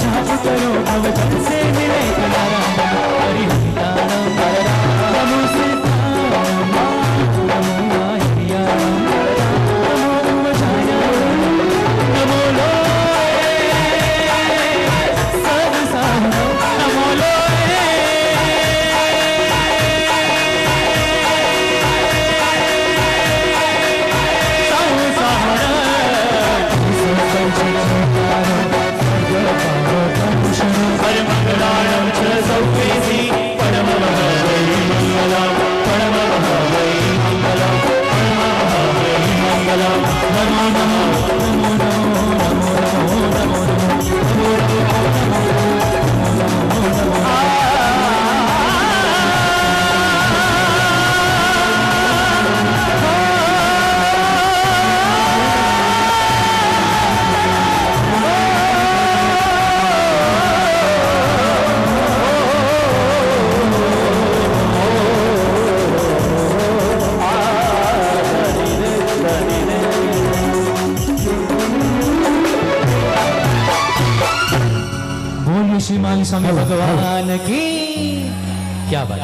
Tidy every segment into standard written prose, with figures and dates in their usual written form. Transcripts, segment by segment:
झाप करो अब जब से मिले किनारा हरिहंताणम नमो सीताराम नमो माहियाणम नमो उमजायाणम नमो लोए सदसाहनम नमो लोए हर मंगलाणं च सौख्येति परमः वै मंगलम् परमः वै मंगलम् परमः वै मंगलम् नमो नमो नमो नमो नमो नमो नमो श्रीमान स्वामी भगवान की क्या बात।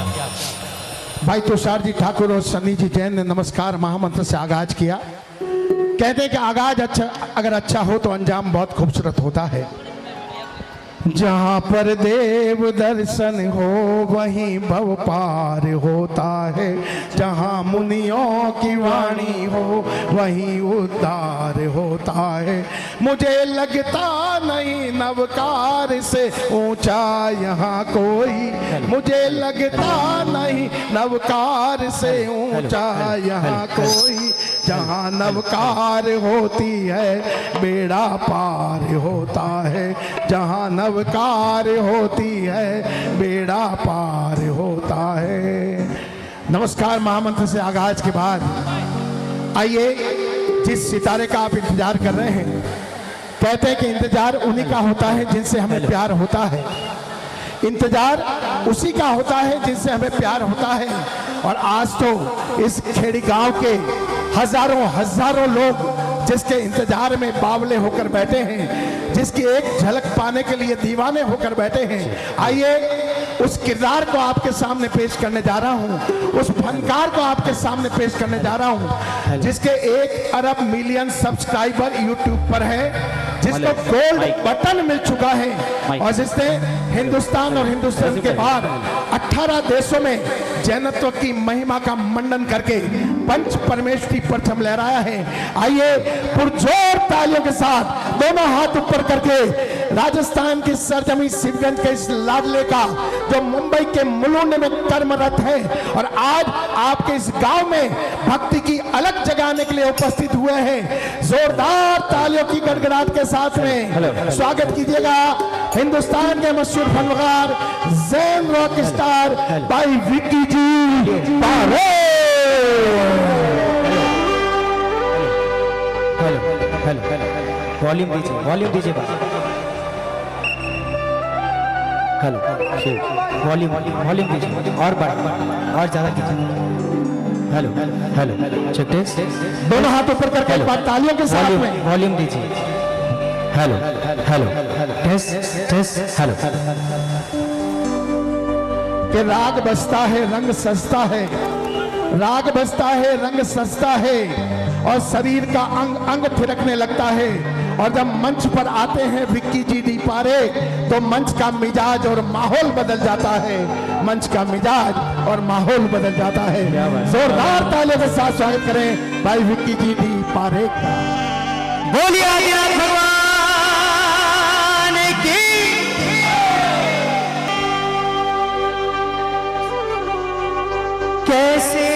भाई तुषार जी ठाकुर और सन्नी जी जैन ने नमस्कार महामंत्र से आगाज किया। कहते हैं कि आगाज अच्छा अगर अच्छा हो तो अंजाम बहुत खूबसूरत होता है। जहाँ पर देव दर्शन हो वहीं भव पार होता है, जहाँ मुनियों की वाणी हो वहीं उद्धार होता है। मुझे लगता नहीं नवकार से ऊंचा यहाँ कोई, मुझे लगता नहीं नवकार से ऊंचा यहाँ कोई। जहाँ नवकार होती है बेड़ा पार होता है, जहाँ नवकार होती है बेड़ा पार होता है। नमस्कार महामंत्र से आगाज के बाद आइए जिस सितारे का आप इंतजार कर रहे हैं, कहते हैं कि इंतजार उन्हीं का होता है जिनसे हमें प्यार होता है, इंतजार उसी का होता है जिनसे हमें प्यार होता है। और आज तो इस खेड़ी गांव के हजारों हजारों लोग जिसके इंतजार में बावले होकर बैठे हैं, जिसकी एक झलक पाने के लिए दीवाने होकर बैठे हैं। आइए उस किरदार को आपके सामने पेश करने जा रहा हूं, उस फनकार को आपके सामने पेश करने जा रहा हूं जिसके 1 अरब मिलियन सब्सक्राइबर यूट्यूब पर है, जिसको गोल्ड बटन मिल चुका है और जिसने हिंदुस्तान और हिंदुस्तान के बाहर 18 देशों में जैनत्व की महिमा का मंडन करके पंच परमेश्वरी परचम लहराया है। आइए पुरजोर तालियों के साथ दोनों हाथ ऊपर करके राजस्थान की सरजमी शिवगंज के इस लाडले का जो मुंबई के मुलुंड में कर्मरत है और आज आपके इस गांव में भक्ति की अलग जगाने के लिए उपस्थित हुए हैं, जोरदार तालियों की गड़गड़ाहट के साथ में स्वागत कीजिएगा हिंदुस्तान के मशहूर फनकार जैन रॉक स्टार भाई विक्की जी पारे। वॉल्यूम दीजिए हेलो वॉल्यूम दीजिए और ज्यादा कीजिए। हेलो चेक टेस्ट, दोनों हाथ ऊपर करके एक बार तालियों के साथ में वॉल्यूम दीजिए। Hello test hello. कि राग बजता है रंग सजता है, राग बजता है रंग सजता है और शरीर का अंग अंग थिरकने लगता है। और जब मंच पर आते हैं विक्की जी डी पारे तो मंच का मिजाज और माहौल बदल जाता है, मंच का मिजाज और माहौल बदल जाता है। जोरदार तालियों के साथ स्वागत करें भाई विक्की जी डी पारे का। बोलिए आदिनाथ भगवान की। कैसे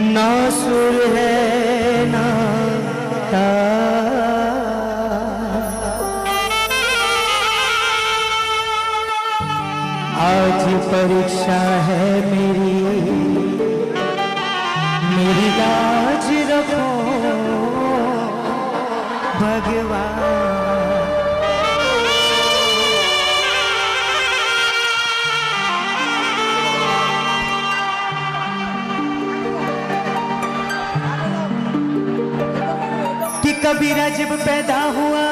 ना सुर है ना ताल, आज परीक्षा है मेरी लाज रखो भगवान। कबीरा जब पैदा हुआ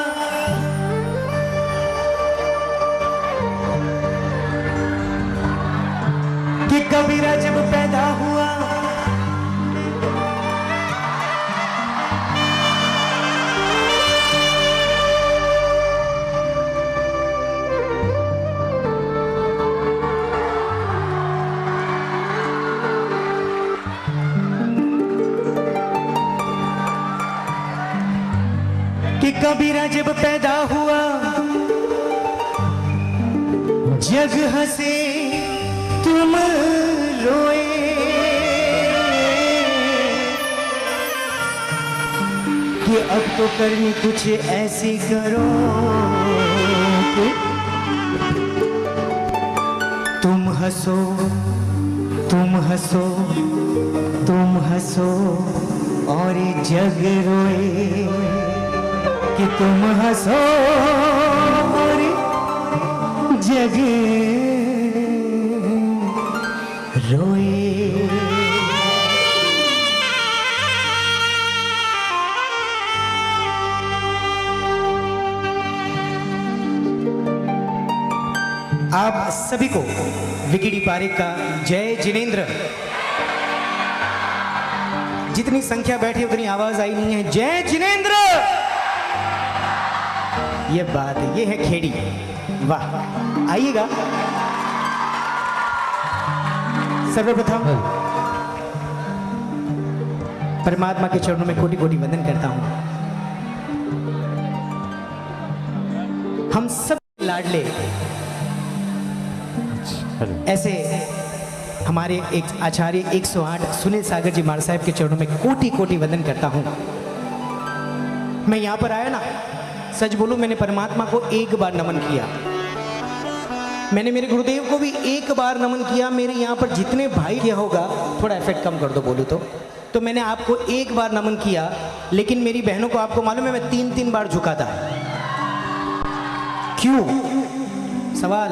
कि कबीरा जब पैदा हुआ कि कबीरा जब पैदा हुआ जग हंसे तुम रोए कि अब तो करनी कुछ ऐसी करो कि तुम हंसो तुम हंसो तुम हंसो और ये जग रोए कि तुम हंसो और जग रोए। आप सभी को विकिडी पारिक का जय जिनेंद्र। जितनी संख्या बैठी उतनी आवाज आई नहीं है। जय जिनेंद्र। ये बात है, ये है खेड़ी। वाह, आइएगा। सर्वप्रथम परमात्मा के चरणों में कोटि कोटि वंदन करता हूं। हम सब लाडले ऐसे हमारे एक आचार्य 108 सुनील सागर जी महाराज साहब के चरणों में कोटि कोटि वंदन करता हूं। मैं यहां पर आया ना, सच बोलूं, मैंने परमात्मा को एक बार नमन किया। मैंने मेरे गुरुदेव को भी एक बार नमन किया। मेरे यहाँ पर जितने भाई किया होगा, थोड़ा इफेक्ट कम कर दो बोलूं तो मैंने आपको एक बार नमन किया, लेकिन मेरी बहनों को आपको मालूम है मैं 3-3 बार झुका था। क्यों? सवाल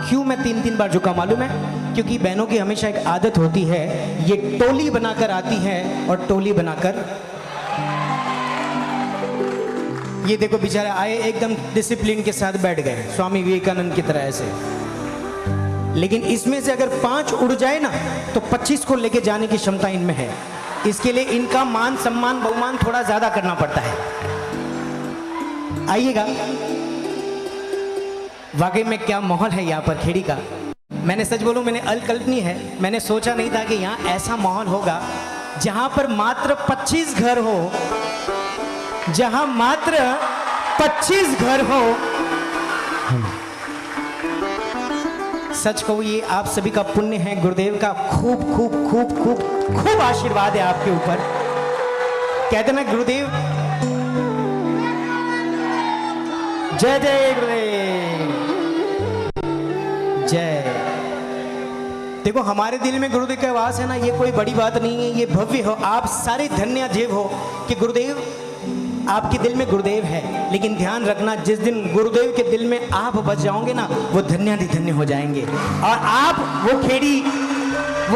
क्यों मैं 3-3 बार झुका मालूम है? क्योंकि बहनों की हमेशा एक आदत होती है, ये टोली बनाकर आती है और टोली बनाकर, ये देखो बेचारे आए एकदम डिसिप्लिन के साथ बैठ गए स्वामी विवेकानंद की तरह ऐसे। लेकिन इसमें से अगर 5 उड़ जाए ना तो 25 को लेके जाने की क्षमता इनमें है। इसके लिए इनका मान सम्मान बहुमान थोड़ा ज्यादा करना पड़ता है। आइएगा। वाकई में क्या माहौल है यहाँ पर खेड़ी का। मैंने सच बोलूं, मैंने अल्पकल्पनीय है, मैंने सोचा नहीं था कि यहाँ ऐसा माहौल होगा जहां पर मात्र 25 घर हो, जहां मात्र 25 घर हो। सच कहूं, ये आप सभी का पुण्य है। गुरुदेव का खूब खूब खूब खूब खूब आशीर्वाद है आपके ऊपर। कहते ना गुरुदेव, जय जय गुरुदेव जय। देखो हमारे दिल में गुरुदेव का वास है ना, ये कोई बड़ी बात नहीं है, ये भव्य हो। आप सारे धन्य जीव हो कि गुरुदेव आपके दिल में गुरुदेव है। लेकिन ध्यान रखना, जिस दिन गुरुदेव के दिल में आप बच जाओगे ना, वो धन्याधिधन्य हो जाएंगे। और आप वो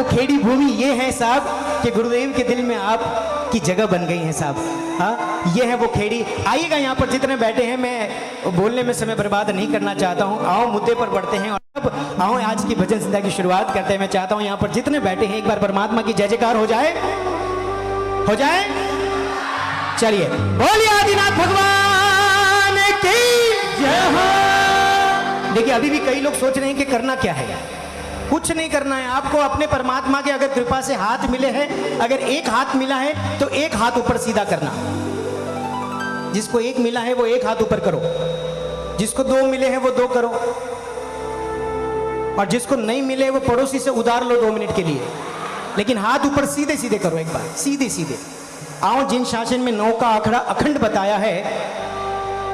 खेड़ी भूमि ये है साहब कि गुरुदेव के दिल में आपकी जगह बन गई है साहब। हाँ, ये है वो खेड़ी। आइएगा यहाँ पर जितने बैठे हैं, मैं बोलने में समय बर्बाद नहीं करना चाहता हूँ। आओ मुद्दे पर बढ़ते हैं और अब आओ आज की भजन संध्या की शुरुआत करते हैं। मैं चाहता हूँ यहाँ पर जितने बैठे हैं एक बार परमात्मा की जय जयकार हो जाए, हो जाए। चलिए, बोलिए आदिनाथ भगवान की जय हो। देखिए अभी भी कई लोग सोच रहे हैं कि करना क्या है। कुछ नहीं करना है आपको। अपने परमात्मा के अगर कृपा से हाथ मिले हैं, अगर एक हाथ मिला है तो एक हाथ ऊपर सीधा करना। जिसको एक मिला है वो एक हाथ ऊपर करो, जिसको 2 मिले हैं वो 2 करो, और जिसको नहीं मिले वो पड़ोसी से उधार लो 2 मिनट के लिए। लेकिन हाथ ऊपर सीधे सीधे करो, एक बार सीधे सीधे। आओ, जिन शासन में 9 का आंकड़ा अखंड बताया है,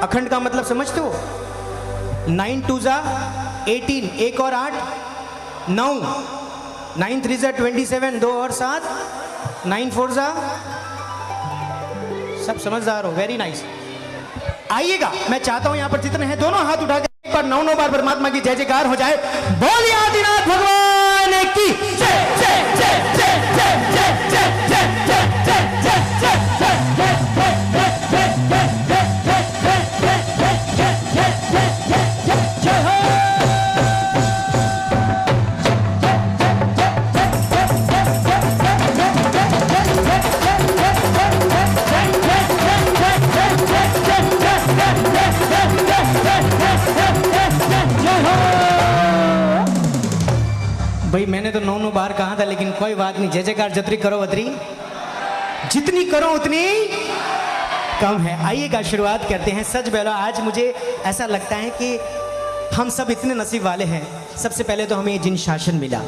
अखंड का मतलब समझते हो? 9 2 जा 18, 1 और 8 9, 9 3 जा 27, 2 और 7, 9 4 जा, सब समझदार हो, वेरी नाइस। आइएगा, मैं चाहता हूं यहां पर जितने हैं दोनों हाथ उठाकर एक बार 9 बार परमात्मा की जय जयकार हो जाए। बोलिए आदिनाथ भगवान की जय जय जय जय जय जय जय जय जय जय जय जय जय जय। तो 9 बार कहा था, लेकिन कोई बात नहीं। जय जयकार जत्री करो बद्री, जितनी करो उतनी कम है। आइएगा शुरुआत करते हैं। सच बोलो, आज मुझे ऐसा लगता है कि हम सब इतने नसीब वाले हैं। सबसे पहले तो हमें ये जिन शासन मिला,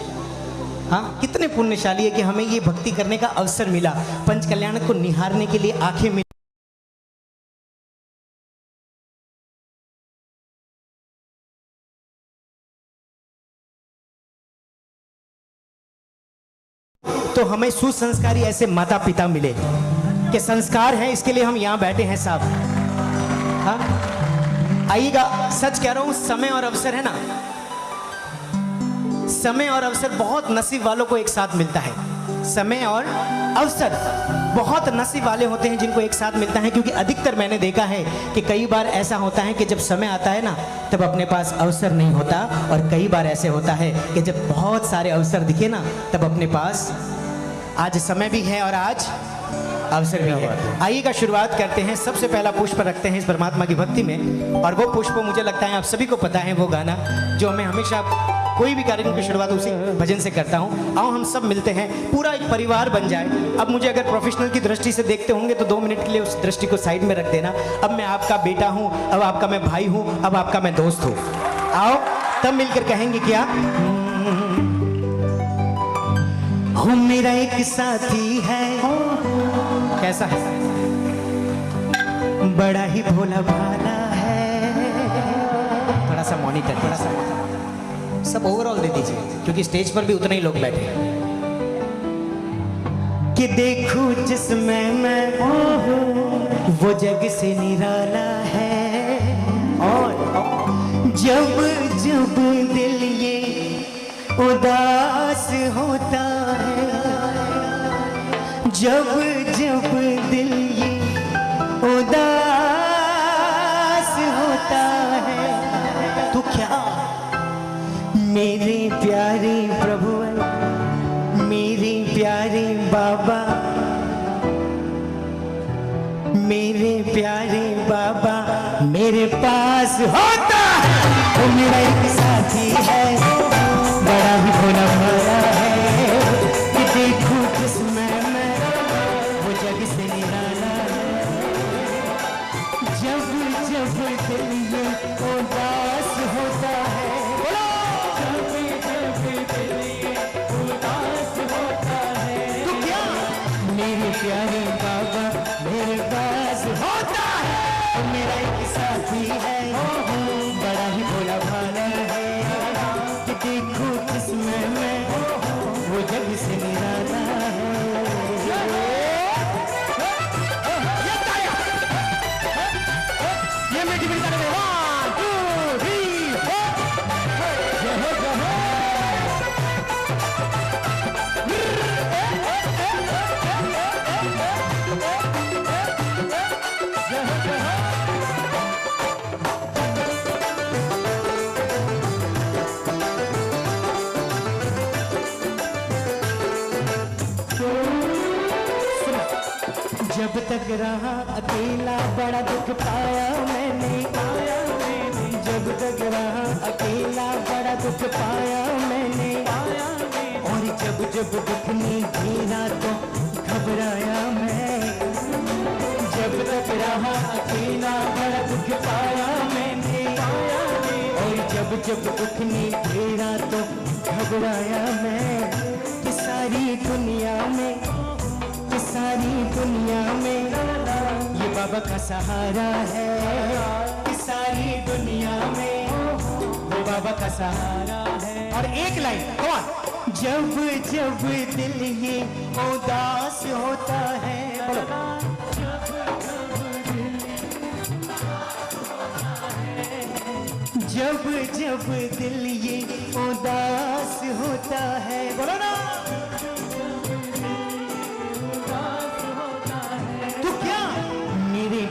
हाँ कितने पुण्यशाली है कि हमें ये भक्ति करने का अवसर मिला, पंच कल्याण को निहारने के लिए आंखें मिली। तो हमें सुसंस्कारी ऐसे माता पिता मिले कि संस्कार है, इसके लिए हम यहाँ बैठे हैं साहब। हाँ आइएगा, सच कह रहा हूँ, समय और अवसर है ना, समय और अवसर बहुत नसीब वालों को एक साथ मिलता है। समय और अवसर बहुत नसीब वाले होते हैं जिनको एक साथ मिलता है, क्योंकि अधिकतर मैंने देखा है कि कई बार ऐसा होता है कि जब समय आता है ना तब अपने पास अवसर नहीं होता, और कई बार ऐसे होता है कि जब बहुत सारे अवसर दिखे ना तब अपने पास आज समय भी है और आज अवसर भी है। आइएगा शुरुआत करते हैं। सबसे पहला पुष्प रखते हैं इस परमात्मा की भक्ति में, और वो पुष्प मुझे लगता है आप सभी को पता है, वो गाना जो मैं हमेशा कोई भी कार्यक्रम की शुरुआत उसी भजन से करता हूँ। आओ हम सब मिलते हैं, पूरा एक परिवार बन जाए। अब मुझे अगर प्रोफेशनल की दृष्टि से देखते होंगे तो 2 मिनट के लिए उस दृष्टि को साइड में रख देना। अब मैं आपका बेटा हूँ, अब आपका मैं भाई हूँ, अब आपका मैं दोस्त हूँ। आओ तब मिलकर कहेंगे क्या, हो मेरा एक साथी है, कैसा है, बड़ा ही भोला भाला है। थोड़ा सा मॉनिटर, थोड़ा सा सब ओवरऑल दे दीजिए, क्योंकि स्टेज पर भी उतने ही लोग बैठे हैं। कि देखूं जिसमें मैं वो जग से निराला है, और जब जब दिल ये उदास होता है, जब जब दिल ये उदास होता है, तो क्या मेरे प्यारे प्रभु, मेरे प्यारे बाबा, मेरे प्यारे बाबा मेरे पास होता है। वो मेरा एक साथी है, बड़ा ही भोला भाला है। कि देखूं जिसमें मैं वो जग से निराला है, जब जब दिल ये उदास होता है, जब जब दिल ये उदास होता है, तो क्या मेरे प्यारे बाबा मेरे पास होता है। तो मेरा एक साथी है, बड़ा ही भोला भाला है। कि देखो जिसमें मैं वो जग से निराला है। ये मेरी बिल्कुल 1 2 3 जब तक रहा अकेला बड़ा दुख पाया मैंने, जब तक रहा अकेला बड़ा दुख पाया मैंने, और जब जब दुख ने घेरा तो घबराया मैं। जब तक रहा अकेला बड़ा दुख पाया मैंने, और जब जब दुख ने घेरा तो घबराया मैं। कि सारी दुनिया में, सारी दुनिया में ये बाबा का सहारा है। कि सारी दुनिया में वो बाबा का सहारा है। और एक लाइन, जब जब दिल ये उदास होता है, जब जब दिल ये उदास होता है, बोलो ना,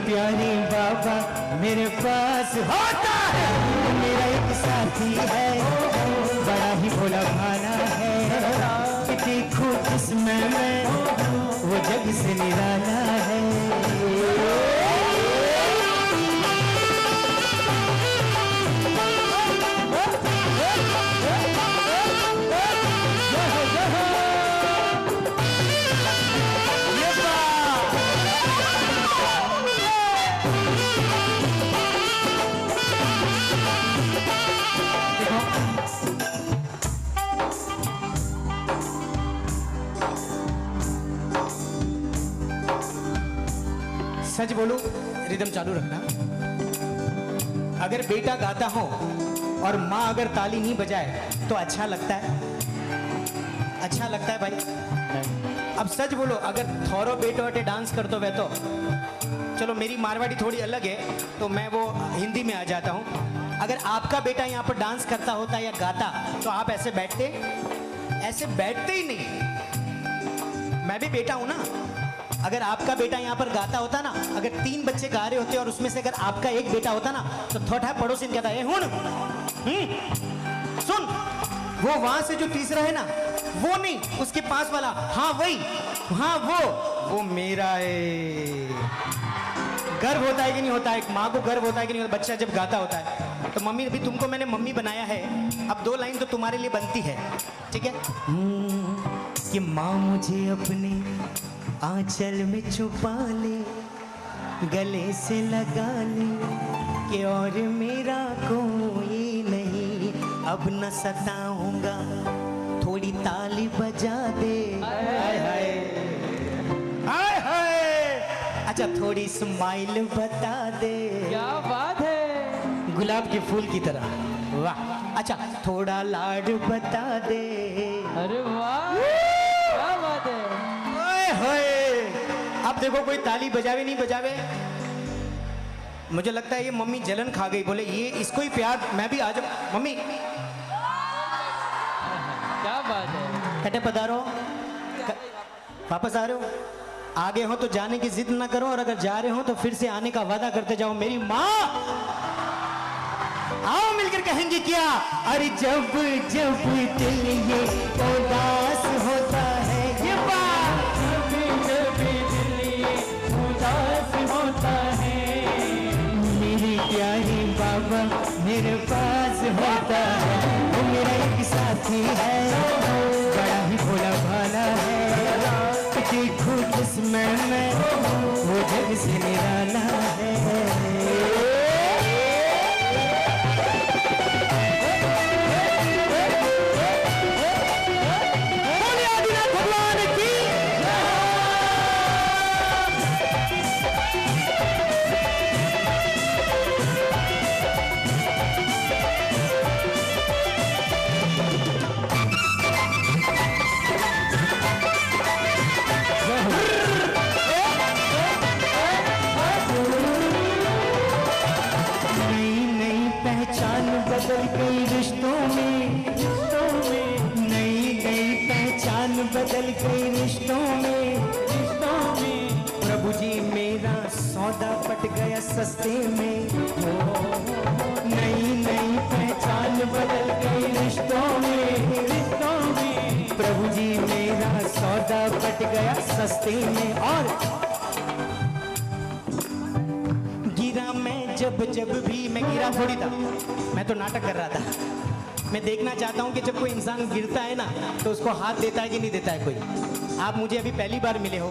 प्यारे बाबा मेरे पास होता है। मेरा एक साथी है, बड़ा ही भोला भाला है। कि देखो जिसमें मैं वो जग से निराला है। सच बोलूं, रिदम चालू रखना। अगर बेटा गाता हो और माँ अगर ताली नहीं बजाए तो अच्छा लगता है? अच्छा लगता है भाई? अब सच बोलो, अगर थोरो बेटो अटे डांस कर तो वे तो चलो, मेरी मारवाड़ी थोड़ी अलग है तो मैं वो हिंदी में आ जाता हूँ। अगर आपका बेटा यहाँ पर डांस करता होता या गाता तो आप ऐसे बैठते? ऐसे बैठते ही नहीं। मैं भी बेटा हूं ना। अगर आपका बेटा यहाँ पर गाता होता ना, अगर 3 बच्चे गा रहे होते और उसमें से अगर आपका एक बेटा होता ना, तो थोड़ा पड़ोसी कहता है हुन सुन, वो वहां से जो तीसरा है ना, वो नहीं, उसके पास वाला, हाँ वही, हाँ वो मेरा है। गर्व होता है कि नहीं होता है? एक माँ को गर्व होता है कि नहीं होता बच्चा जब गाता होता है? तो मम्मी, अभी तुमको मैंने मम्मी बनाया है, अब 2 लाइन तो तुम्हारे लिए बनती है, ठीक है? कि माँ मुझे अपने आंचल में छुपा ले, गले से लगा ले, कि और मेरा कोई नहीं, अब न सताऊंगा, थोड़ी ताली बजा दे। हाय हाय हाय हाय, अच्छा थोड़ी स्माइल बता दे। क्या बात है, गुलाब के फूल की तरह, वाह। अच्छा थोड़ा लाड बता दे। अरे वाह, क्या बात है। ओए होए, अब देखो कोई ताली बजावे नहीं बजावे, मुझे लगता है ये मम्मी जलन खा गई, बोले ये इसको ही प्यार, मैं भी आ जाऊं। मम्मी क्या बात है। कटे पधारो, वापस आ रहे हो? आगे हो तो जाने की जिद ना करो, और अगर जा रहे हो तो फिर से आने का वादा करते जाओ। मेरी माँ, आओ मिलकर कहेंगे क्या? अरे जब जब दिल ये उदास होता है, ये बात, जब दिल ये उदास होता है, मेरी प्यारी बाबा मेरे पास होता है। वो मेरा एक साथी है, बड़ा ही भोला भाला है, देखो जिसमें मैं वो जग से निराला है। बदल गई रिश्तों में, नई नई पहचान बदल गई रिश्तों में, प्रभु जी मेरा सौदा पट गया सस्ते में। नई नई पहचान बदल गई रिश्तों में, प्रभु जी मेरा सौदा पट गया सस्ते में। और गिरा मैं जब भी, मैं गिरा थोड़ी था, मैं तो नाटक कर रहा था। मैं देखना चाहता हूं कि जब कोई इंसान गिरता है ना तो उसको हाथ देता है कि नहीं देता है कोई। आप मुझे अभी पहली बार मिले हो,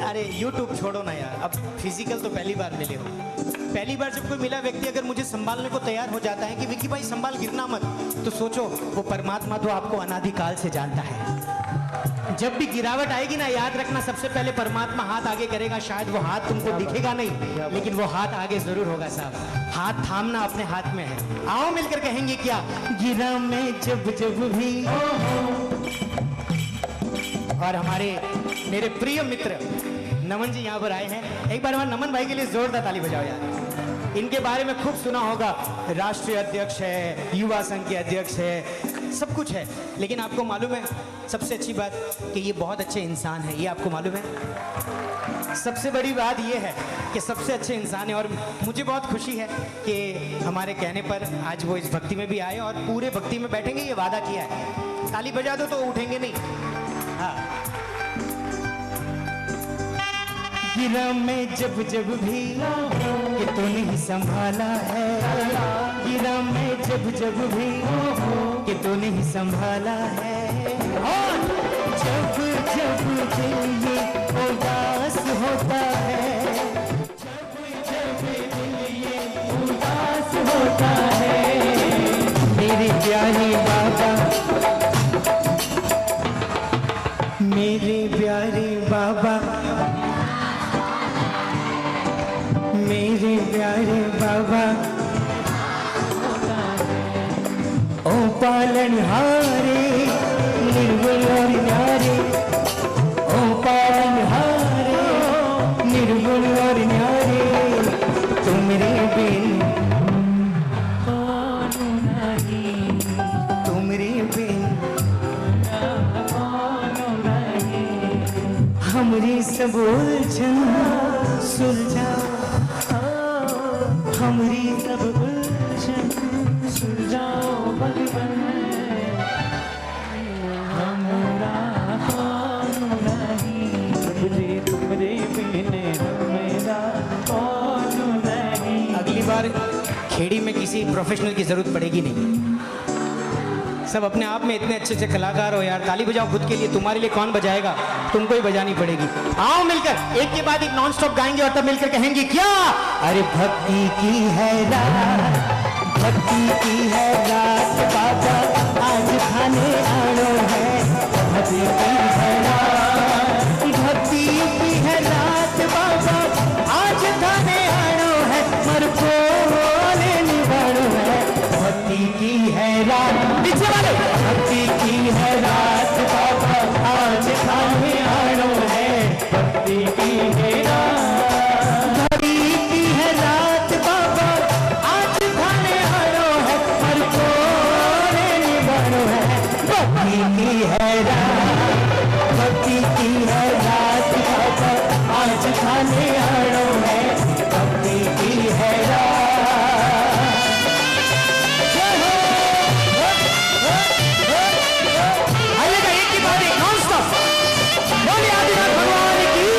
अरे YouTube छोड़ो ना यार, अब फिजिकल तो पहली बार मिले हो। पहली बार जब कोई मिला व्यक्ति अगर मुझे संभालने को तैयार हो जाता है कि विक्की भाई संभाल, गिरना मत, तो सोचो वो परमात्मा तो आपको अनादिकाल से जानता है। जब भी गिरावट आएगी ना, याद रखना सबसे पहले परमात्मा हाथ आगे करेगा। शायद वो हाथ तुमको दिखेगा नहीं, लेकिन वो हाथ आगे जरूर होगा साहब। हाथ थामना अपने हाथ में है। आओ मिलकर कहेंगे क्या? गिरा मैं जब भी। और हमारे मेरे प्रिय मित्र नमन जी यहाँ पर आए हैं, एक बार हमारे नमन भाई के लिए जोरदार ताली बजाओ यार। इनके बारे में खूब सुना होगा, राष्ट्रीय अध्यक्ष है, युवा संघ के अध्यक्ष है, सब कुछ है, लेकिन आपको मालूम है सबसे अच्छी बात कि ये बहुत अच्छे इंसान है। ये आपको मालूम है? सबसे बड़ी बात ये है कि सबसे अच्छे इंसान है। और मुझे बहुत खुशी है कि हमारे कहने पर आज वो इस भक्ति में भी आए और पूरे भक्ति में बैठेंगे, ये वादा किया है। ताली बजा दो तो उठेंगे नहीं। हाँ, गिरा मैं जब भी कि तूने ही संभाला है, गिरा मैं जब भी कि तूने ही संभाला है। और जब दिल ये उदास होता है, जब दिल ये उदास होता है, मेरे प्यारे बाबा, मेरे प्यारे बाबा बाबा ओ पालनहारे निर्गुण और न्यारे, ओ पालनहारे निर्गुण और न्यारे, तुमरे बिन कौन नहीं, तुमरे बिन कौन नहीं, हमरी सब उलझन सुलझाओ, हमरी सब उलझन सुलझाओ भगवान, हमरा कौन नहीं, तुमरे बिन मेरा कौन नहीं। अगली बार खेड़ी में किसी प्रोफेशनल की जरूरत पड़ेगी नहीं, सब अपने आप में इतने अच्छे अच्छे कलाकार हो यार, ताली बजाओ खुद के लिए, तुम्हारे लिए कौन बजाएगा, तुमको ही बजानी पड़ेगी। आओ मिलकर एक के बाद एक नॉन स्टॉप गाएंगे और तब मिलकर कहेंगे क्या, अरे भक्ति की है रात, भक्ति की है रात बाबा आज खाने आनो है, भक्ति की है रात, भक्ति की है रात बाबा आज खाने आनो है, मर को निवारो है, भक्ति की है रात, पीछे वाले, भक्ति की है रात बाबा आज खाने आनो है, भक्ति की है रात, भक्ति की है रात बाबा आज खाने आनो है, हर को निवारो है, भक्ति की है रात, भक्ति की है रात बाबा आज खाने आनो है, भक्ति की है रात। आइएगा एक की बात एक नॉन स्टॉप, बोलिए आदिनाथ भगवान की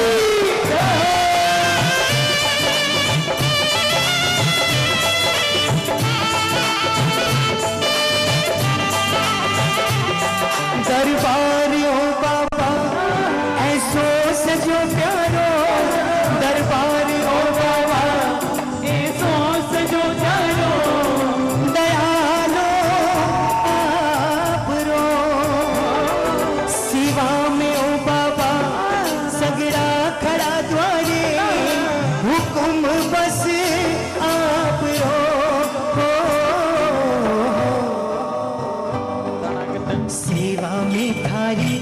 दरबारियों बाबा ऐसो सजो प्यारो, दरबारियों बाबा ऐसो सजो प्यारो, दयालो आप रो, सिवा में ओ बाबा सगड़ा खड़ा द्वारे, हुक्म बस आप रो, सेवा में थारी,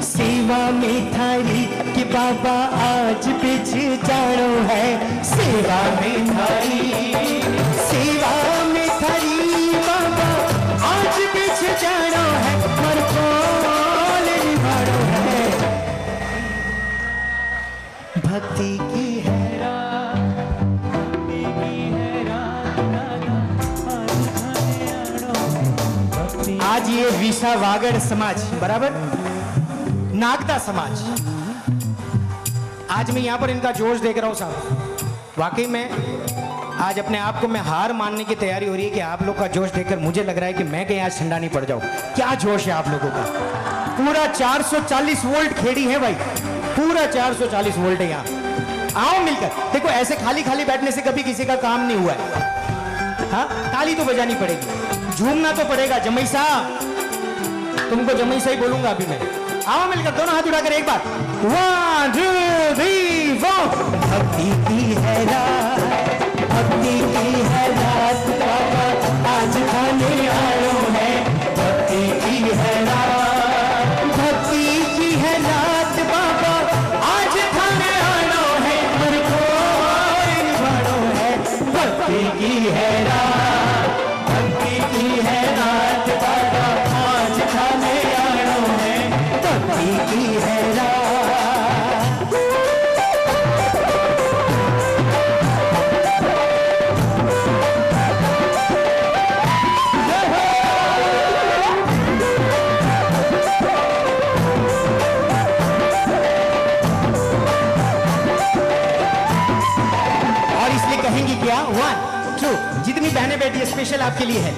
सेवा में थारी कि बाबा आज बिछ जानो है, सेवा में थारी, सेवा में थारी बाबा आज बिछ जानो है, मर कौन निभानो है, भक्ति की है रात, भक्ति की है रात आज खाने आनो, भक्ति। आज ये विसा वागड़ समाज बराबर नागदा समाज, आज मैं यहाँ पर इनका जोश देख रहा हूँ साहब, वाकई में आज अपने आप को मैं हार मानने की तैयारी हो रही है कि आप लोग का जोश देखकर मुझे लग रहा है कि मैं कहीं आज ठंडा नहीं पड़ जाऊँ। क्या जोश है आप लोगों का, पूरा 440 वोल्ट खेड़ी है भाई, पूरा 440 वोल्ट है यहाँ। आओ मिलकर, देखो ऐसे खाली खाली बैठने से कभी किसी का काम नहीं हुआ है, हाँ ताली तो बजानी पड़ेगी, झूमना तो पड़ेगा। जमई साहब, तुमको जमई से ही बोलूंगा अभी मैं, आओ मिलकर दोनों हाथ उठाकर एक बार 1 2 3 4। भक्ति की है रात, भक्ति की है रात बाबा आज खाने आयो है, भक्ति की है रात, भक्ति की है रात बाबा आज खाने आयो है, मर को निभानो है, भक्ति की है रात, भक्ति की है रात बाबा आज खाने आयो है, भक्ति की है रात। और इसलिए कहेंगी क्या 1 2, जितनी बहनें बैठी है स्पेशल आपके लिए है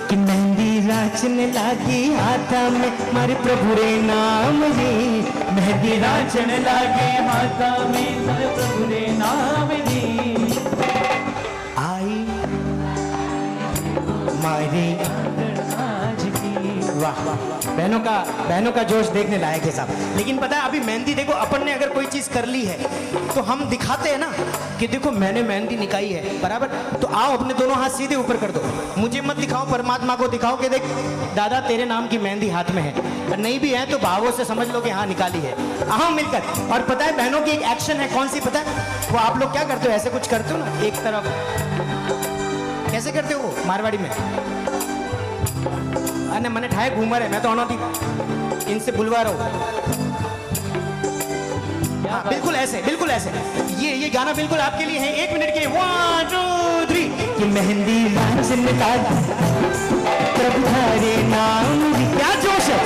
कि मेहंदी राचने लागी हाथा में मारे प्रभु रे नाम रे, मेहंदी राचने लागे हाथा में मारे प्रभु रे नाम रे, आई मारे आज की वाह बहनों का जोश देखने लायक है साहब। लेकिन पता है अभी मेहंदी देखो, अपन ने अगर कोई चीज कर ली है तो हम दिखाते हैं ना कि देखो मैंने मेहंदी निकाई है, बराबर। तो आओ अपने दोनों हाथ सीधे ऊपर कर दो, मुझे मत दिखाओ, परमात्मा को दिखाओ कि देख दादा तेरे नाम की मेहंदी हाथ में है। और नहीं भी है तो भावों से समझ लो कि हाँ निकाली है। आओ मिलकर। और पता है बहनों की एक एक्शन है, कौन सी पता है? वो आप लोग क्या करते हो, ऐसे कुछ करते हो ना, एक तरफ कैसे करते हो मारवाड़ी में? अरे मैंने ठाए घूमर है, मैं तो अनौती इनसे बुलवा रहा हूँ। हाँ, बिल्कुल ऐसे, बिल्कुल ऐसे। ये गाना बिल्कुल आपके लिए है। 1 मिनट के लिए 1 2 3 कि मेहंदी नाचने का प्रभु हरे नाम। क्या जोश है,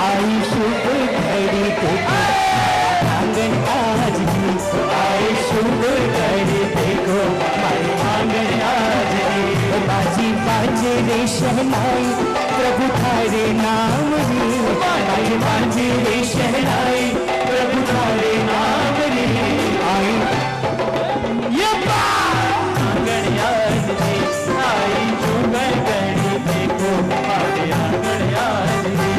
आई शुभ घड़ी देखो आंगन आज भी, आई शुभ घड़ी देखो आंगन आज भी। बाजी बाजे रे शहनाई प्रभु थारे नाम रे, बाजी बाजे रे शहनाई प्रभु थारे नाम रे। आई ये आंगन आज भी, आई शुभ घड़ी देखो आंगन आज भी।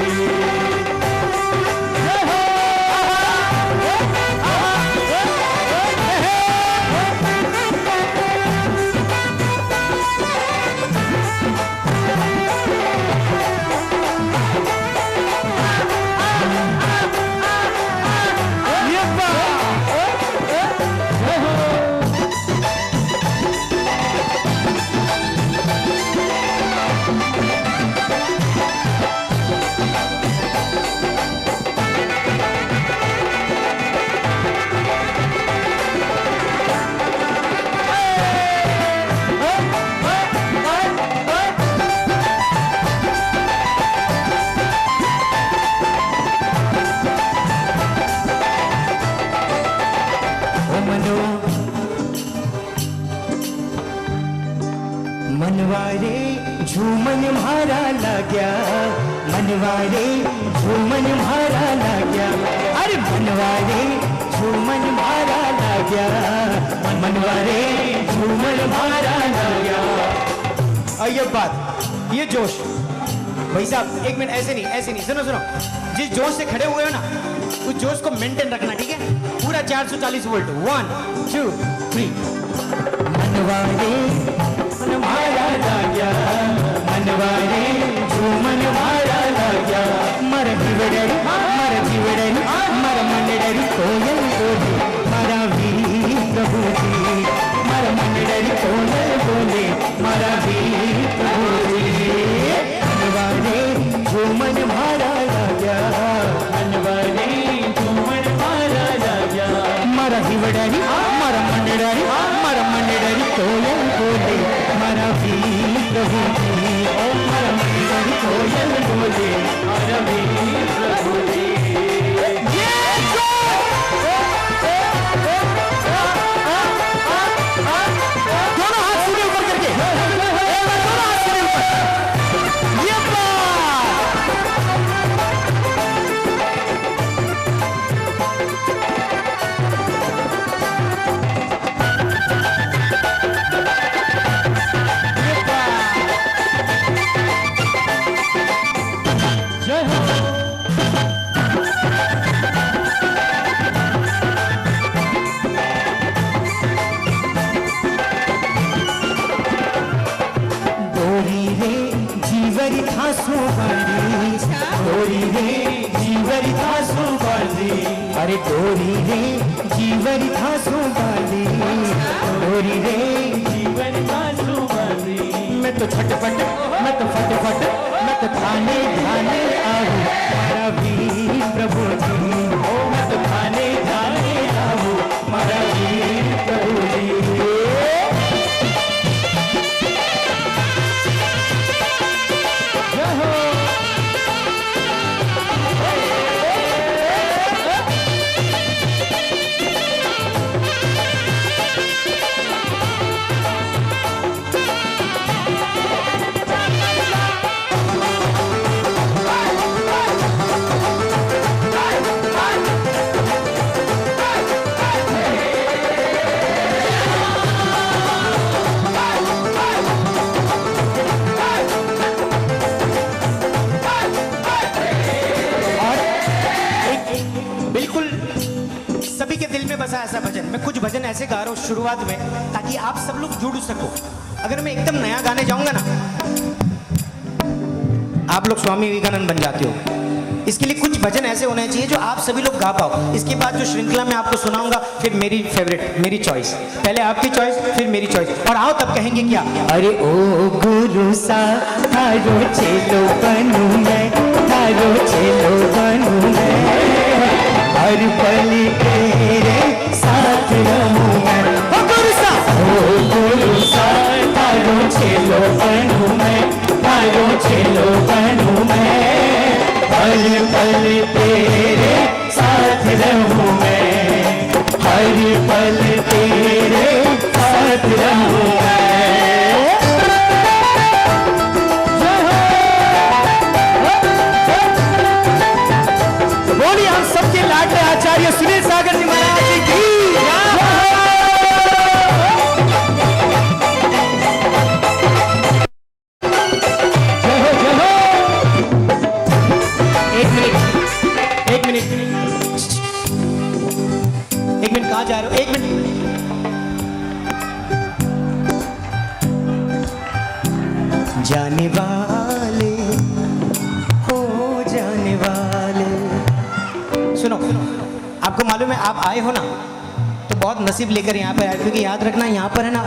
मनवारे झूमन मारा लाग्या, मनवारे झूमन मारा लाग्या, अरे मनवारे झूमन मारा लाग्या, मनवारे झूमन मारा लाग्या। और ये बात, ये जोश भाई साहब, 1 मिनट, ऐसे नहीं, सुनो सुनो। जिस जोश से खड़े हुए हो ना, उस जोश को मेंटेन रखना, ठीक है? पूरा 440 वोल्ट। 1 2 3 मनवारे मारा लाग्या, मनवारे झूमन मारा लाग्या, मर जीवड़री मर मंडरी कोयल बोले मारा वीर प्रभु जी, मर मंडरी कोयल बोले मारा वीर प्रभु जी। मनवारे झूमन मारा लाग्या, मनवारे झूमन मारा लाग्या, मर जीवड़री मर मंडरी कोयल बोले मारा वीर प्रभु जी, मर मंडरी कोयल बोले मारा वीर प्रभु जी। दोनों हाथ सीधे ऊपर करके, दोनों हाथ सीधे ऊपर। ये जीवरी थासो बारी, डोरी रे जीवरी थासो बारी, अरे डोरी रे जीवरी थासो बारी, डोरी रे जीवरी थासो बारी। मैं तो छटपट, मैं तो फटफट, मैं तो थाने थाने आहू मारा वीर प्रभु जी, ओ मैं तो थाने थाने आहू मारा वीर प्रभु जी। ऐसे गा रहा हूँ शुरुआत में ताकि आप सब लोग जुड़ सको। अगर मैं एकदम नया गाने जाऊंगा ना, आप लोग स्वामी विवेकानंद बन जाते हो। इसके लिए कुछ भजन ऐसे होने चाहिए जो आप सभी लोग गा पाओ। इसके बाद जो श्रृंखला में आपको सुनाऊंगा, फिर मेरी फेवरेट, मेरी चॉइस, पहले आपकी चॉइस फिर मेरी चॉइस, और आओ तब कहेंगे क्या, अरे ओ गुरु सा थारो चेलो बनू मैं, थारो चेलो बनू मैं, हर पल तेरे साथ रहूं मैं। ओ गुरु सा थारो चेलो बनू मैं, थारो चेलो बनू मैं, हर पल तेरे साथ रहूं मैं, हर पल तेरे साथ रहूं मैं। बोलिए हम सबके लाडले आचार्य सुनील सागर जी महाराज जी की। एक मिनट कहाँ जा रहे हो? एक मिनट। जाने वाले हो जाने वाले, सुनो, आपको मालूम है आप आए हो ना तो बहुत नसीब लेकर यहाँ पर आए, क्योंकि याद रखना यहाँ पर है ना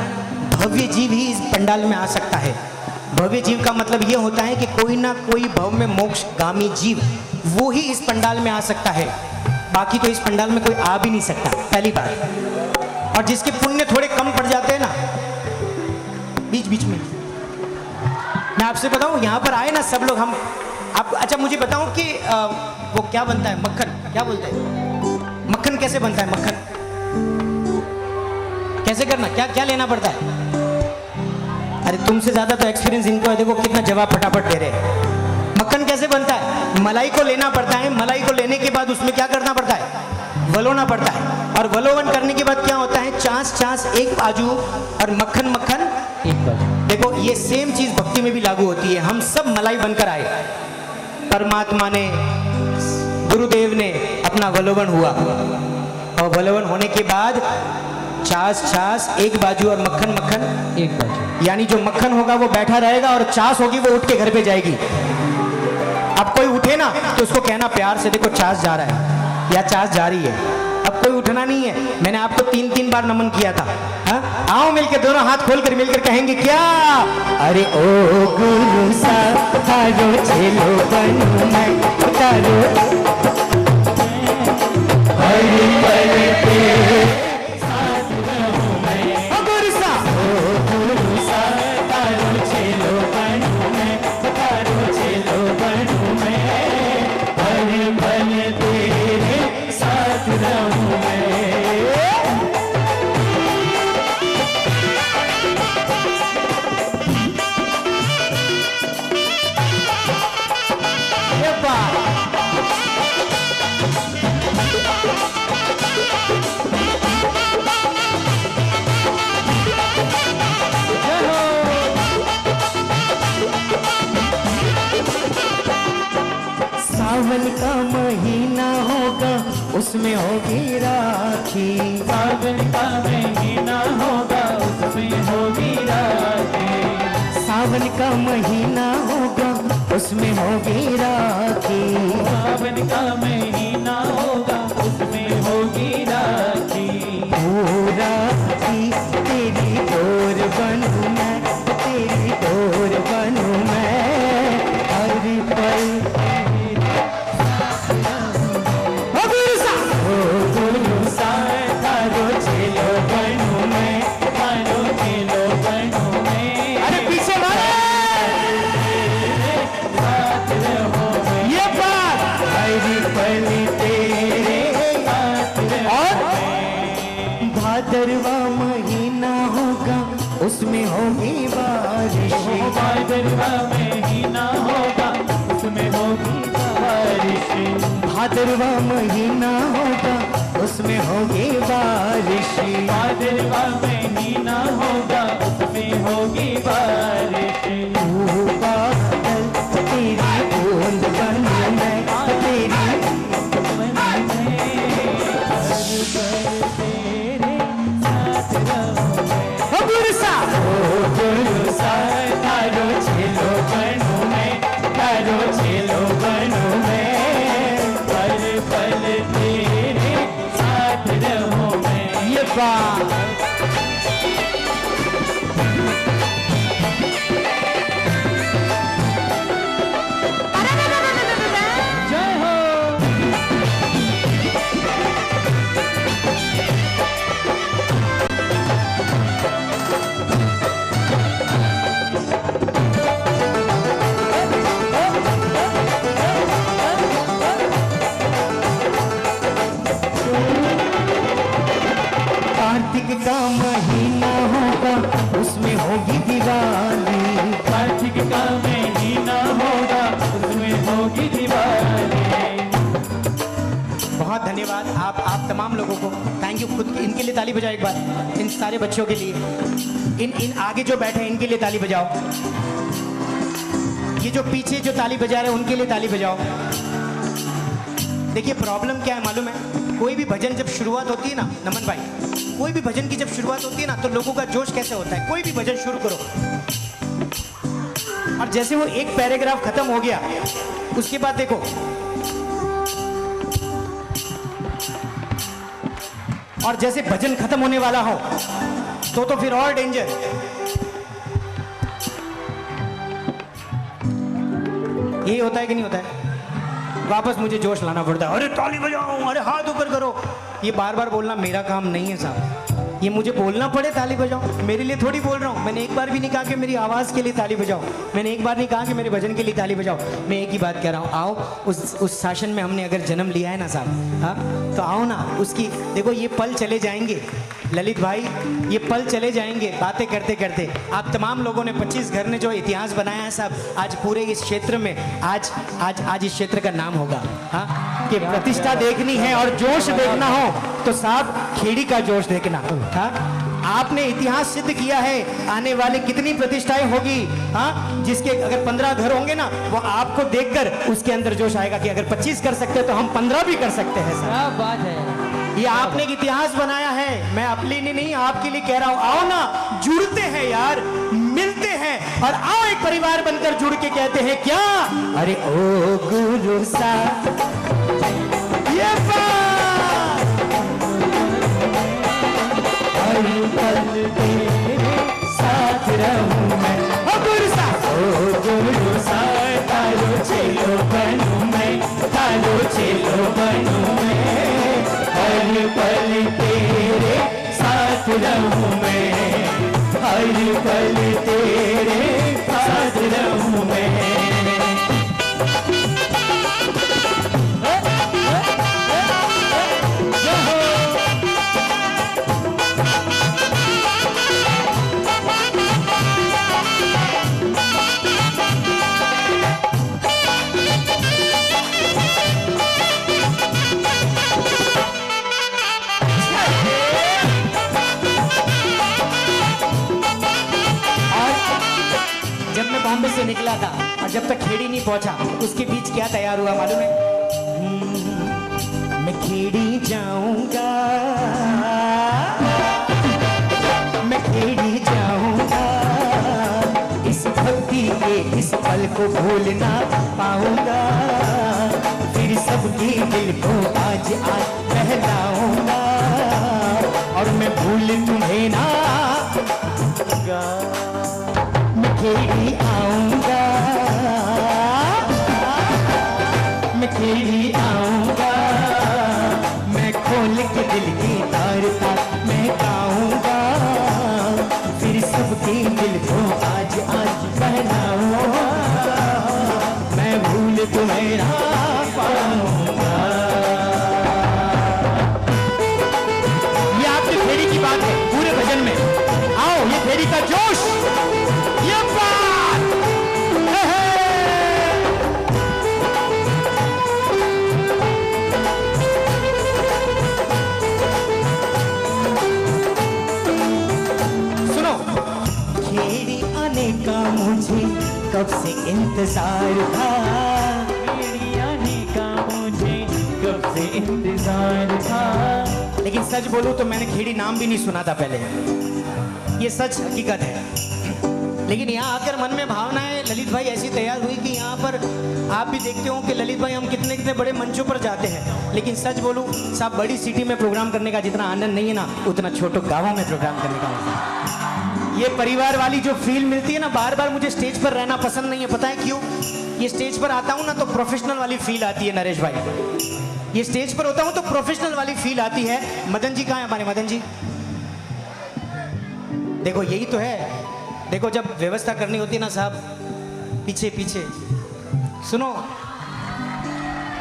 भव्य जीव ही इस पंडाल में आ सकता है। भव्य जीव का मतलब ये होता है कि कोई ना कोई भव में मोक्षगामी जीव वो ही इस पंडाल में आ सकता है, बाकी तो इस पंडाल में कोई आ भी नहीं सकता, पहली बात। और जिसके पुण्य थोड़े कम पड़ जाते हैं ना बीच बीच में, मैं आपसे बताऊं यहाँ पर आए ना सब लोग, हम आप अच्छा मुझे बताओ कि वो क्या बनता है, मक्खन क्या बोलते हैं, मक्खन कैसे बनता है, मक्खन कैसे करना, क्या क्या लेना पड़ता है? अरे तुमसे ज्यादा तो एक्सपीरियंस इनको है, देखो कितना जवाब फटाफट दे रहे हैं। मक्खन कैसे बनता है? मलाई को लेना पड़ता है, मलाई को लेने के बाद उसमें क्या करना पड़ता है, वलोना पड़ता है, और वलोवन करने के बाद क्या होता है, चांस चांस एक बाजू और मक्खन मक्खन एक बाजू। देखो ये सेम चीज भक्ति में भी लागू होती है। हम सब मलाई बनकर आए, परमात्मा ने, गुरुदेव ने अपना वलोवन हुआ, और वलोवन होने के बाद चास चास एक बाजू और मक्खन मक्खन एक बाजू, यानी जो मक्खन होगा वो बैठा रहेगा और चास होगी वो उठ के घर पे जाएगी। अब कोई उठे ना तो उसको कहना प्यार से, देखो चास जा रहा है या चास जा रही है। अब कोई उठना नहीं है, मैंने आपको 3-3 बार नमन किया था। हा? आओ मिलकर दोनों हाथ खोलकर मिलकर कहेंगे क्या, अरे ओ गुरु सा थारो चेलो बनू मैं, थारो हर पल तेरे साथ रहूं मैं। ओ गुरु सा थारो चेलो बनू मैं, थारो चेलो बनू मैं, हर पल तेरे साथ रहूं मैं। सावन का महीना होगा उसमें होगी राखी, सावन का महीना होगा उसमें होगी राखी, सावन का महीना होगा उसमें होगी राखी, सावन का महीना होगा उसमें होगी राखी। ओ राखी तेरी डोर बनूं मैं, तेरी डोर बनूं मैं, हर पल भादरवा महीना होगा उसमें होगी बारिश, भादरवा महीना होगा उसमें होगी बारिश, भादरवा महीना होगा उसमें होगी बारिश, भादरवा महीना होगा उसमें होगी बारिश। तू बादल तेरी बूंद बनूं मैं, तेरी इनकी खुद इनके लिए ताली बजाओ एक बार, इन सारे बच्चों के लिए। इन आगे जो बैठे हैं इनके लिए ताली बजाओ। ये जो पीछे जो ताली बजा रहे हैं उनके लिए ताली बजाओ। देखिए प्रॉब्लम क्या है मालूम है, कोई भी भजन जब शुरुआत होती है ना नमन भाई, कोई भी भजन की जब शुरुआत होती है ना तो लोगों का जोश कैसे होता है। कोई भी भजन शुरू करो और जैसे वो एक पैराग्राफ खत्म हो गया उसके बाद देखो और जैसे भजन खत्म होने वाला हो तो फिर और डेंजर। यही होता है कि नहीं होता है? वापस मुझे जोश लाना पड़ता है, अरे ताली बजाओ, अरे हाथ ऊपर करो। ये बार बार बोलना मेरा काम नहीं है साहब, ये मुझे बोलना पड़े ताली बजाओ, मेरे लिए थोड़ी बोल रहा हूँ। मैंने एक बार भी नहीं कहा कि मेरी आवाज़ के लिए ताली बजाओ, मैंने एक बार नहीं कहा कि मेरे भजन के लिए ताली बजाओ। मैं एक ही बात कह रहा हूँ, आओ उस शासन में हमने अगर जन्म लिया है ना साहब, हाँ तो आओ ना उसकी। देखो ये पल चले जाएंगे ललित भाई, ये पल चले जाएंगे बातें करते करते। आप तमाम लोगों ने 25 घर ने जो इतिहास बनाया है साहब, आज पूरे इस क्षेत्र में आज इस क्षेत्र का नाम होगा। हाँ कि प्रतिष्ठा देखनी है और जोश देखना हो तो साहब खेड़ी का जोश देखना। हाँ आपने इतिहास सिद्ध किया है, आने वाले कितनी प्रतिष्ठाएं होगी। हाँ जिसके अगर 15 घर होंगे ना वो आपको देखकर उसके अंदर जोश आएगा कि अगर 25 कर सकते तो हम 15 भी कर सकते हैं सर। क्या बात है, ये आपने एक इतिहास बनाया है, मैं अपने लिए नहीं आपके लिए कह रहा हूं। आओ ना जुड़ते हैं यार, मिलते हैं और आओ एक परिवार बनकर जुड़ के कहते हैं क्या, अरे ओ गुरु साहब ये साथ रहूं मैं, ओ गुरु साहब, ओ गुरु साहब तारो चेलो बनूं मैं, तारो चेलो बनूं मैं, हर पल तेरे साथ रहूं मैं, हर पल तेरे साथ रहूं मैं। बॉम्बे से निकला था और जब तक खेड़ी नहीं पहुंचा उसके बीच क्या तैयार हुआ मालूम है? मैं खेड़ी जाऊंगा, मैं खेड़ी जाऊंगा, इस भक्ति के इस पल को भूल ना पाऊंगा, फिर सबके दिल को आज बहलाऊंगा और मैं भूल तुम्हें ना खेड़ी आऊंगा, मैं खेड़ी आऊंगा, मैं खोल के दिल की तार तार मैं गाऊंगा, फिर सबके दिल को आज बहलाऊंगा, मैं भूल तुम्हें ना पाऊंगा। ये आपकी खेड़ी की बात है पूरे भजन में। आओ ये खेड़ी का जोश, मुझे कब से इंतजार था, खेड़ी आने का मुझे कब से इंतजार था। लेकिन सच बोलूं तो मैंने खेड़ी नाम भी नहीं सुना था पहले, ये सच हकीकत है। लेकिन यहाँ आकर मन में भावनाएं ललित भाई ऐसी तैयार हुई कि यहाँ पर आप भी देखते हो कि ललित भाई हम कितने कितने बड़े मंचों पर जाते हैं, लेकिन सच बोलूं साहब बड़ी सिटी में प्रोग्राम करने का जितना आनंद नहीं है ना उतना छोटे गाँवों में प्रोग्राम करने का आनंद। ये परिवार वाली जो फील मिलती है ना, बार बार मुझे स्टेज पर रहना पसंद नहीं है। पता है क्यों? ये स्टेज पर आता हूँ ना तो प्रोफेशनल वाली फील आती है नरेश भाई, ये स्टेज पर होता हूँ तो प्रोफेशनल वाली फील आती है। मदन जी कहाँ है हमारे मदन जी? देखो यही तो है, देखो जब व्यवस्था करनी होती है ना साहब पीछे पीछे। सुनो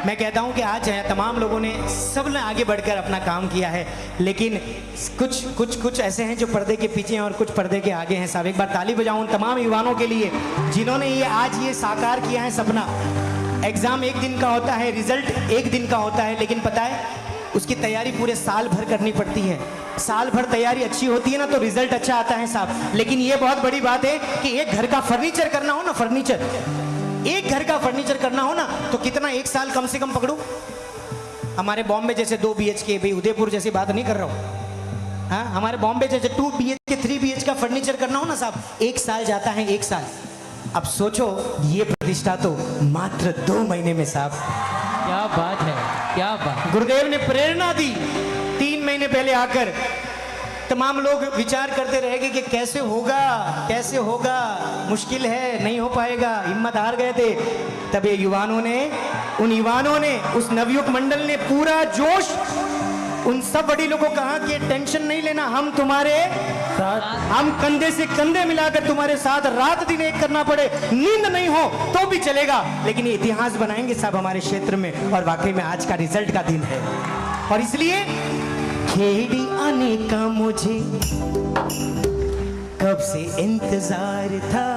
मैं कहता हूं कि आज है तमाम लोगों ने सब ने आगे बढ़कर अपना काम किया है, लेकिन कुछ ऐसे हैं जो पर्दे के पीछे हैं और कुछ पर्दे के आगे हैं साहब। एक बार ताली बजाऊं उन तमाम युवाओं के लिए जिन्होंने ये आज ये साकार किया है सपना। एग्जाम एक दिन का होता है, रिजल्ट एक दिन का होता है, लेकिन पता है उसकी तैयारी पूरे साल भर करनी पड़ती है। साल भर तैयारी अच्छी होती है ना तो रिजल्ट अच्छा आता है साहब। लेकिन ये बहुत बड़ी बात है कि एक घर का फर्नीचर करना हो ना, फर्नीचर, एक घर का फर्नीचर करना हो ना तो कितना, 1 साल कम से कम पकड़ो। हमारे बॉम्बे जैसे 2 BHK, भाई उदयपुर जैसी बात नहीं कर रहा हूँ, हाँ, हमारे बॉम्बे जैसे 2 BHK 3 BHK का फर्नीचर करना हो ना साहब, 1 साल जाता है, 1 साल। अब सोचो ये प्रतिष्ठा तो मात्र 2 महीने में साहब। क्या बात है, क्या बात। गुरुदेव ने प्रेरणा दी 3 महीने पहले आकर। तमाम लोग विचार करते रहेंगे कि कैसे होगा, कैसे होगा, मुश्किल है, नहीं हो पाएगा, हिम्मत हार गए थे। तब ये युवानों ने, उन युवानों ने, उस नवयुवक मंडल ने पूरा जोश उन सब वडीलों को कहा कि टेंशन नहीं लेना, हम तुम्हारे साथ, हम कंधे से कंधे मिलाकर तुम्हारे साथ, रात दिन एक करना पड़े, नींद नहीं हो तो भी चलेगा, लेकिन ये इतिहास बनाएंगे सब हमारे क्षेत्र में। और वाकई में आज का रिजल्ट का दिन है। और इसलिए खेड़ी आने का मुझे कब से इंतजार था,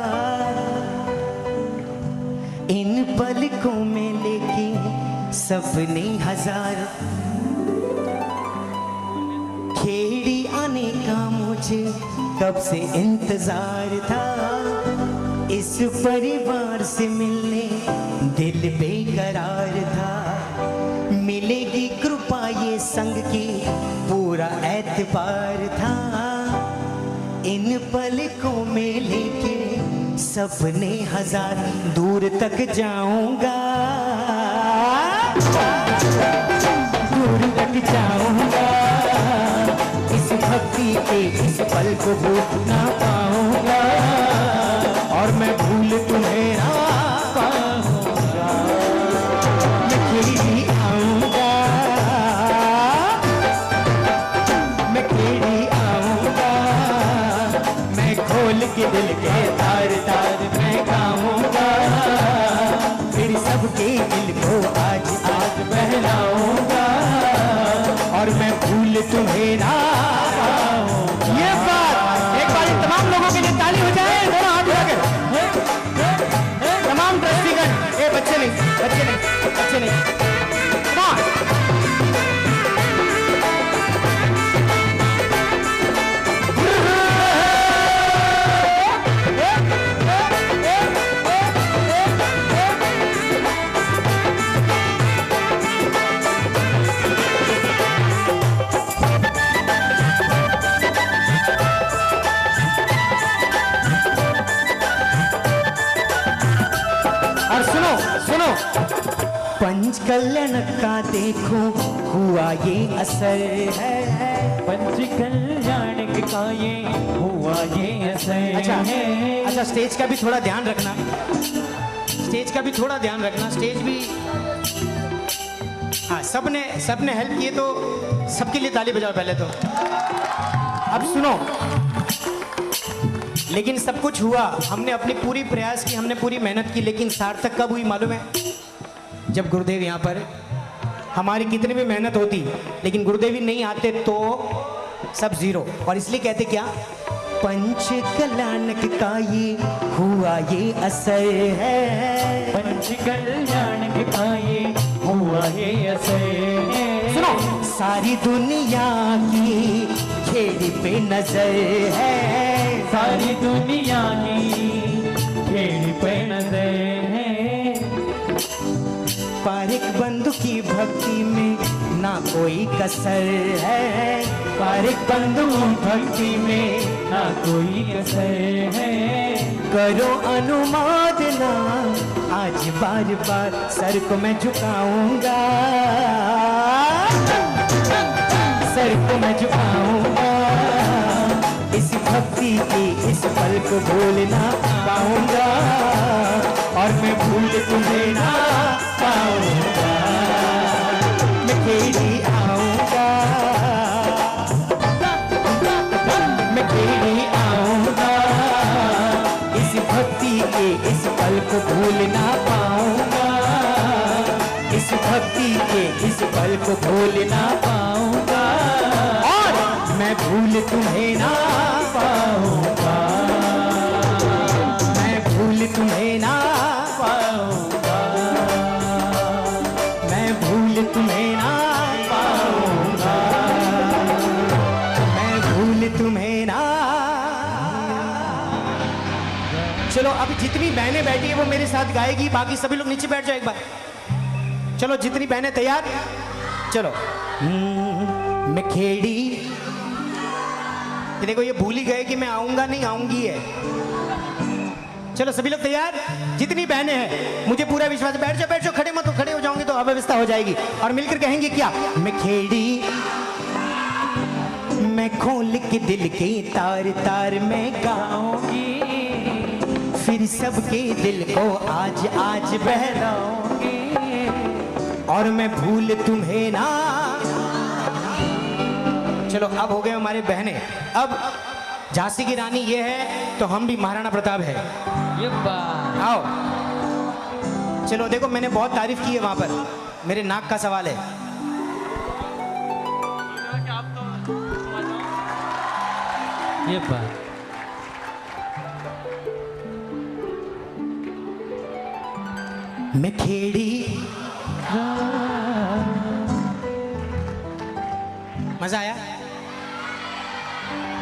इन पलकों में लेके सपने हजार। खेड़ी आने का मुझे कब से इंतजार था, इस परिवार से मिलने दिल बेकरार था। मिलेगी कृपा ये संग की पूरा एतबार था, इन पलकों में लेके सपने हजार। दूर तक जाऊंगा, दूर तक जाऊंगा, इस भक्ति के इस पल को भूल ना पाऊंगा, और मैं भूल तुम्हें ना पाऊंगा। मैं खेड़ी आऊंगा, मैं खेड़ी आऊंगा, मैं खोल के दिल के तार तार मैं गाऊंगा, फिर सबके दिल को आज आज बहलाऊंगा, और मैं भूल तुम्हें ना पाऊंगा। ये बात एक बार तमाम लोगों के लिए ताली हो जाए, दोनों हाथ उठा के, तमाम ट्रस्टीगण, ये बच्चे नहीं, बच्चे नहीं, बच्चे नहीं, Come on. और सुनो सुनो, पंचकल्याण का देखो हुआ ये असर है, पंचकल्याण का ये हुआ ये असर अच्छा है। अच्छा, स्टेज का भी थोड़ा ध्यान रखना, स्टेज का भी थोड़ा ध्यान रखना, स्टेज भी, हाँ, सबने हेल्प किए तो सबके लिए ताली बजाओ पहले तो। अब सुनो, लेकिन सब कुछ हुआ, हमने अपनी पूरी प्रयास की, हमने पूरी मेहनत की, लेकिन सार्थक कब हुई मालूम है? जब गुरुदेव यहाँ पर, हमारी कितनी भी मेहनत होती लेकिन गुरुदेव ही नहीं आते तो सब जीरो। और इसलिए कहते क्या, पंचकल्याण का ये हुआ ये असर है, पंचकल्याण का ये हुआ ये असर है। सुनो, सारी दुनिया की खेड़ी पे नजर है, सारी दुनिया की खेड़ी पे नजर है। पारिक बंधु की भक्ति में ना कोई कसर है, पारिक बंधु भक्ति में ना कोई कसर है। करो अनुमोदना, आज बार बार सर को मैं झुकाऊंगा, सर को मैं झुकाऊंगा, इस भक्ति की इस पल को भूल ना पाऊंगा, और मैं भूल तुम्हें ना पाऊंगा। मैं खेड़ी आऊंगा, मैं खेड़ी आऊंगा, इस भक्ति के इस पल को भूल ना पाऊंगा, इस भक्ति के इस पल को भूल ना पाऊंगा, और मैं भूल तुम्हें ना पाऊंगा, मैं भूल तुम्हें ना पाऊंगा, मैं भूल तुम्हें ना पाऊंगा। जितनी बहनें बैठी है वो मेरे साथ गाएगी, बाकी सभी लोग नीचे बैठ जाओ एक बार। चलो जितनी बहनें तैयार, चलो। मैं खेड़ी, ये देखो ये भूल ही गए कि मैं आऊंगा नहीं आऊंगी है। चलो सभी लोग तैयार, जितनी बहनें हैं, मुझे पूरा विश्वास। बैठ जाओ, खड़े मत हो, खड़े हो जाओगे तो अव्यवस्था हो जाएगी। और मिलकर कहेंगे क्या? मैं खेड़ी, मैं खोल के दिल के तार तार मैं गाऊंगी, फिर सबके दिल को आज आज बहलाऊंगी, और मैं भूल तुम्हें ना। चलो अब हो गए हमारे बहनें। अब झांसी की रानी ये है तो हम भी महाराणा प्रताप है। ये बात आओ, चलो देखो मैंने बहुत तारीफ की है वहां पर, मेरे नाक का सवाल है। ये बात मैं खेड़ी, मजा आया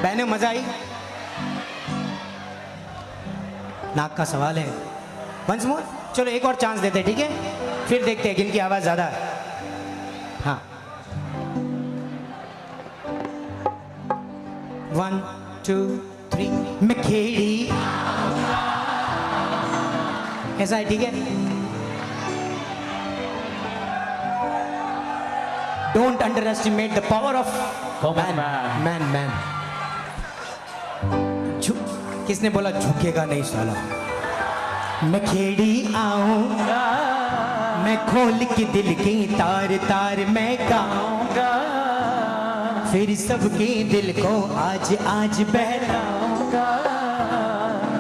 बहने, मजा आई? नाक का सवाल है। वंस मोर, चलो एक और चांस देते हैं, ठीक है? फिर देखते हैं किनकी आवाज ज्यादा है। हाँ, 1 2 3। मैं खेड़ी, कैसा है? ठीक है? Don't underestimate the power of man. किसने बोला झुकेगा नहीं साला? मैं खेड़ी आऊंगा, मैं खोल के दिल की तार तार मैं गाऊंगा, फिर सबके दिल को आज आज बहलाऊंगा,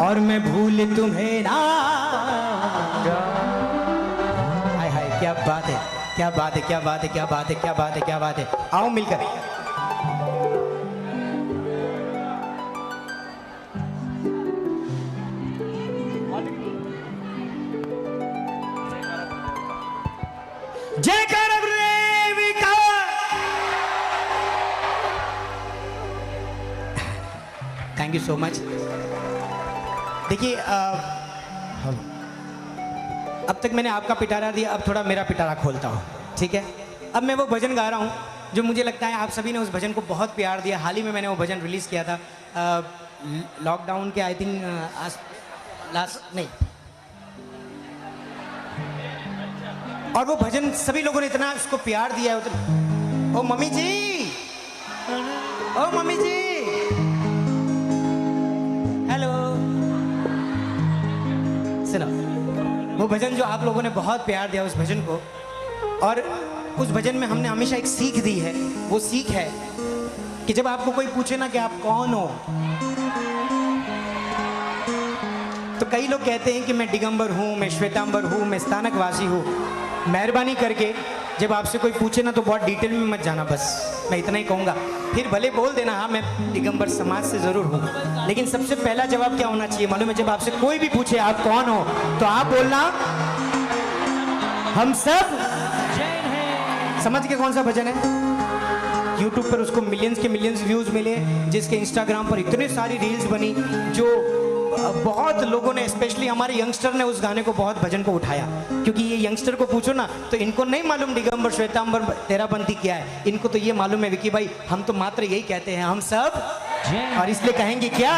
और मैं भूल तुम्हें ना। हाय हाय, क्या बात है, क्या बात है, क्या बात है, क्या बात है, क्या बात है, क्या बात है। आओ मिलकर। जयकार गुरुदेव का। Thank you so much. देखिए अब तक मैंने आपका पिटारा दिया, अब थोड़ा मेरा पिटारा खोलता हूँ, ठीक है? अब मैं वो भजन गा रहा हूँ जो मुझे लगता है आप सभी ने उस भजन को बहुत प्यार दिया। हाल ही में मैंने वो भजन रिलीज़ किया था लॉकडाउन के, आई थिंक लास्ट नहीं, और वो भजन सभी लोगों ने इतना उसको प्यार दिया है। ओ मम्मी जी, ओ मम्मी जी, हेलो, सुनो वो भजन जो आप लोगों ने बहुत प्यार दिया उस भजन को, और उस भजन में हमने हमेशा एक सीख दी है। वो सीख है कि जब आपको कोई पूछे ना कि आप कौन हो, तो कई लोग कहते हैं कि मैं दिगंबर हूँ, मैं श्वेतांबर हूँ, मैं स्थानकवासी हूँ। मेहरबानी करके जब आपसे कोई पूछे ना तो बहुत डिटेल में मत जाना, बस मैं इतना ही कहूँगा। फिर भले बोल देना हाँ मैं दिगंबर समाज से ज़रूर हूँ, लेकिन सबसे पहला जवाब क्या होना चाहिए मालूम है? जब आपसे कोई भी पूछे आप कौन हो, तो आप बोलना हम सब जैन हैं। समझ के कौन सा भजन है? यूट्यूब पर उसको मिलियंस के मिलियंस व्यूज़ मिले, जिसके इंस्टाग्राम पर इतनी सारी रील्स बनी, जो बहुत लोगों ने, स्पेशली हमारे यंगस्टर ने उस गाने को, बहुत भजन को उठाया। क्योंकि ये यंगस्टर को पूछो ना तो इनको नहीं मालूम दिगंबर श्वेतांबर तेरापंथी क्या है। इनको तो ये मालूम है विकी भाई, हम तो मात्र यही कहते हैं हम सब, और इसलिए कहेंगे क्या?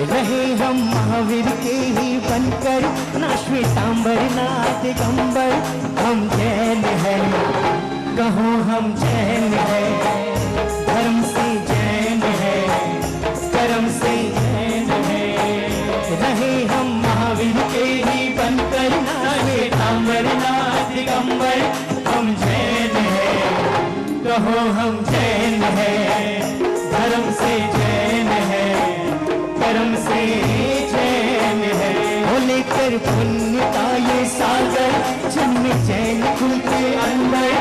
रहे हम महावीर के ही बनकर, ना श्वेतांबर ना दिगंबर, हम जैन हैं, कहो हम जैन हैं, धर्म से जैन हैं, कर्म से जैन हैं। रहे हम महावीर के ही बनकर, ना श्वेतांबर ना दिगंबर, हम जैन हैं, कहो हम जैन हैं, धर्म से जैन हैं, कर्म से जैन है। हो लेकर पुण्य का ये सागर, जिनमें चैन खुलते अंदर,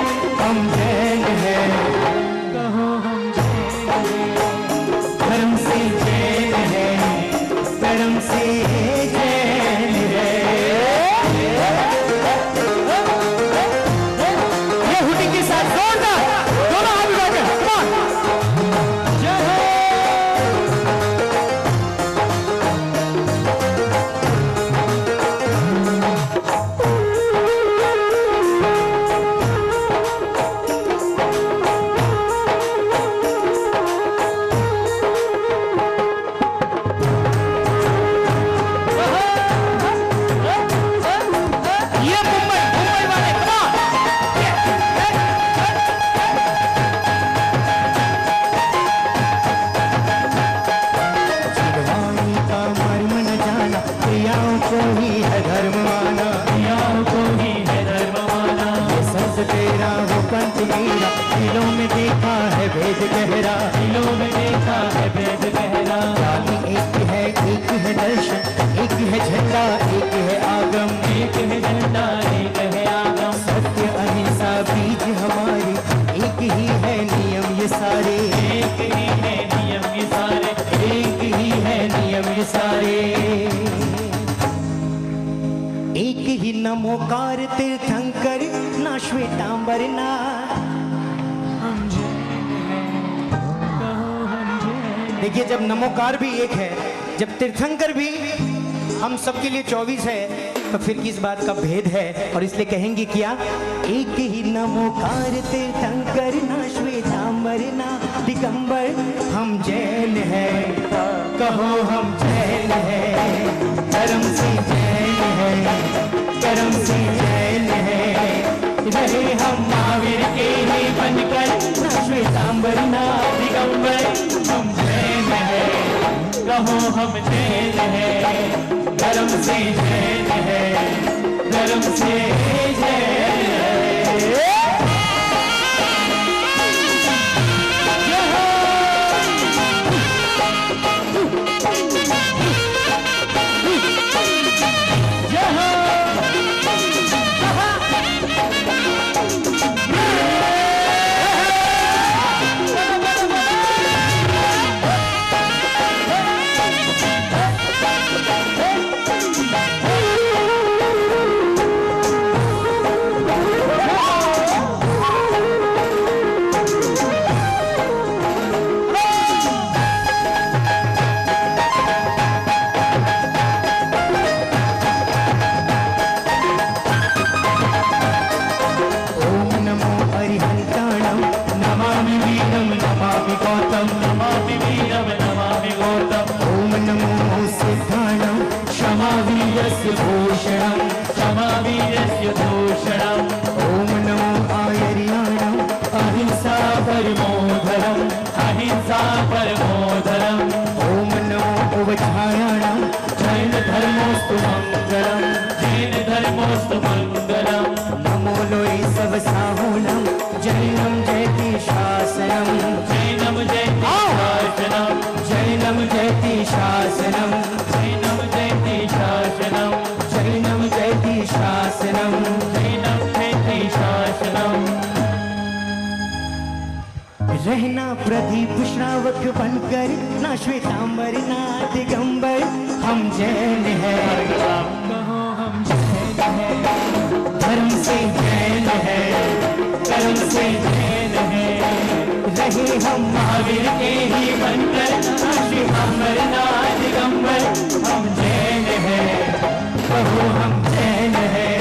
हम जैन हैं, कहो हम जैन मेरा, दिलों में देखा है भेद गहरा, दिलों में देखा है भेद गहरा। जाति एक है दर्शन, एक है झंडा, एक है आगम, एक है झंडा एक है आगम, सत्य अहिंसा बीज हमारे, एक ही है नियम ये सारे, एक ही है नियम ये सारे, एक ही है नियम ये सारे। एक ही नमोकार तीर्थंकर ना श्वेतांबर ना, हम जैन हैं, कहो हम जैन। देखिए जब नमोकार भी एक है, जब तीर्थंकर भी हम सबके लिए 24 है, तो फिर किस बात का भेद है। और इसलिए कहेंगे क्या, एक ही नमोकार तीर्थंकर ना श्वेतांबर ना दिगंबर, हम जैन हैं, कहो हम जैन हैं, धर्म से जैन हैं, कर्म से जैन हैं, रहे हम महावीर के ही बनकर, ना श्वेतांबर ना दिगंबर, हम जैन हैं, कहो हम जैन हैं, धर्म से जैन हैं, धर्म से जैन हैं। भूषणम् क्षमावीरस्य दूषणम् ॐ नमो आयर्याणम् अहिंसा परमोधरम् अहिंसा परमोधरम् ॐ नमो उवधायाणाम् जैन धर्मोस्तु मङ्गलम् जैन धर्मोस्तु मङ्गलम् नमो लोये सब साहूनां जैनं जयति शासनम् जैनम जयति शासनम् जैनं जयति शासनम् जैनम जयति शासनम् जैनं जयति शासनम् जैनम जयति शासनम् रहना प्रदीप श्रावक बनकर ना श्वेतांबर ना दिगंबर हम जैन हैं कहो हम जैन हैं धर्म से जैन हैं कर्म से जैन हैं रहे हम महावीर के ही बनकर ना श्वेतांबर ना दिगंबर हम जैन हैं कहो हम जैन हैं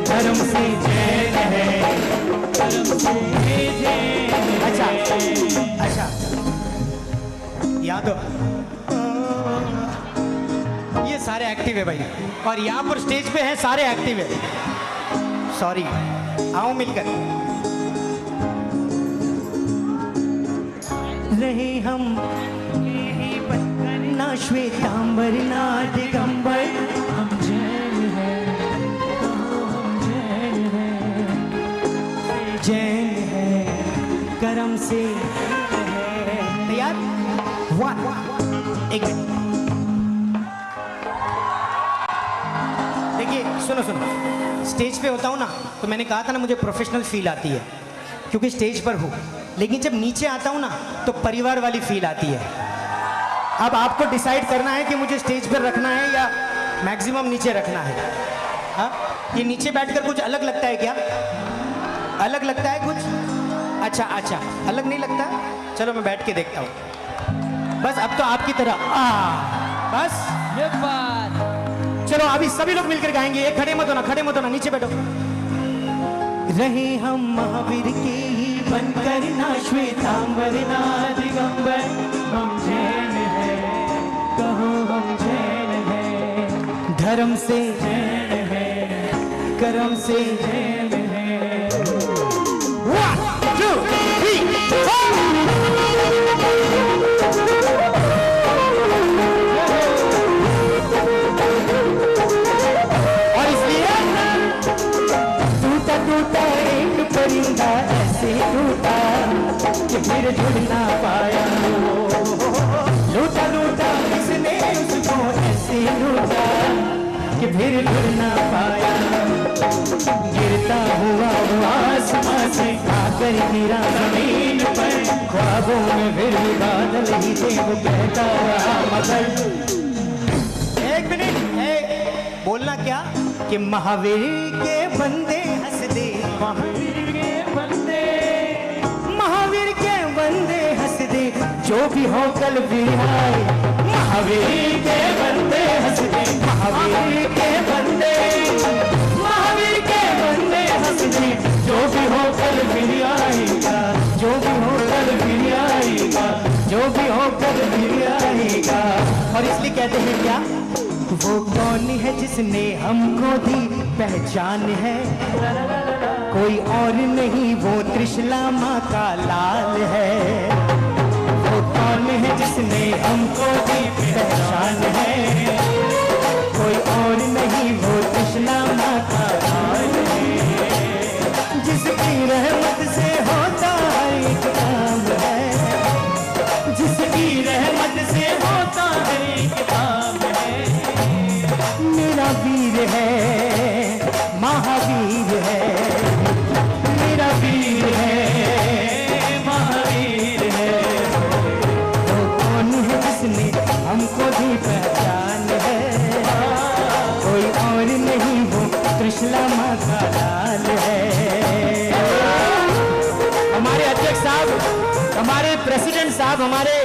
धर्म से जैन हैं कर्म से जैन अच्छा अच्छा याद हो ये सारे एक्टिव है भाई और यहाँ पर स्टेज पे हैं सारे एक्टिव है सॉरी आओ मिलकर रहे हम ना श्वेतांबर ना दिगंबर हम जैन हैं कहो हम जैन हैं जैन है कर्म से तैयार एक मिनट देखिए सुनो सुनो स्टेज पे होता हूँ ना तो मैंने कहा था ना मुझे प्रोफेशनल फील आती है क्योंकि स्टेज पर हूँ लेकिन जब नीचे आता हूँ ना तो परिवार वाली फील आती है अब आपको डिसाइड करना है कि मुझे स्टेज पर रखना है या मैक्सिमम नीचे रखना है हाँ ये नीचे बैठकर कुछ अलग लगता है क्या अलग लगता है कुछ अच्छा अच्छा अलग नहीं लगता चलो मैं बैठ के देखता हूँ बस अब तो आपकी तरह बस ये बात चलो अभी सभी लोग मिलकर गाएंगे ये खड़े मत होना नीचे बैठो रहे हम महावीर के ही बनकर ना श्वेतांबर ना दिगंबर हम जैन हैं कहो हम जैन हैं धर्म से जैन हैं कर्म से जैन हैं 1 2 और इसलिए टूटा टूटा एक परिंदा ऐसे फिर लुट ना पाया। गिरता हुआ वो आसमां से आकर गिरा जमीन पर, ख्वाबों में फिर भी बादल ही थे वो कहता रहा मगर। एक मिनट है, बोलना क्या कि महावीर के बंदे हंस दे, महावीर के बंदे, महावीर के बंदे हंस दे, जो भी हो कल फिर आए। महावीर के बंदे हंस दे, महावीर के बंदे, महावीर के बंदे हंस दे, जो भी हो कल फिर आएगा, जो भी हो कल फिर आएगा, जो भी हो कल फिर आएगा। और इसलिए कहते हैं क्या, वो कौन है जिसने हमको दी पहचान है, कोई और नहीं वो त्रिशला माँ का लाल है। वो कौन है जिसने हमको दी पहचान है, कोई और नहीं वो कृष्णा माँ का लाल है। जिसकी रहमत से होता हर एक काम है, जिसकी रहमत से होता है एक काम है। मेरा वीर है महावीर है, मेरा वीर है महावीर है। वो कौन है जिसने हमको दी पहचान है, कोई और नहीं वो त्रिशला माँ का लाल है। हमारे अध्यक्ष साहब, हमारे प्रेसिडेंट साहब, हमारे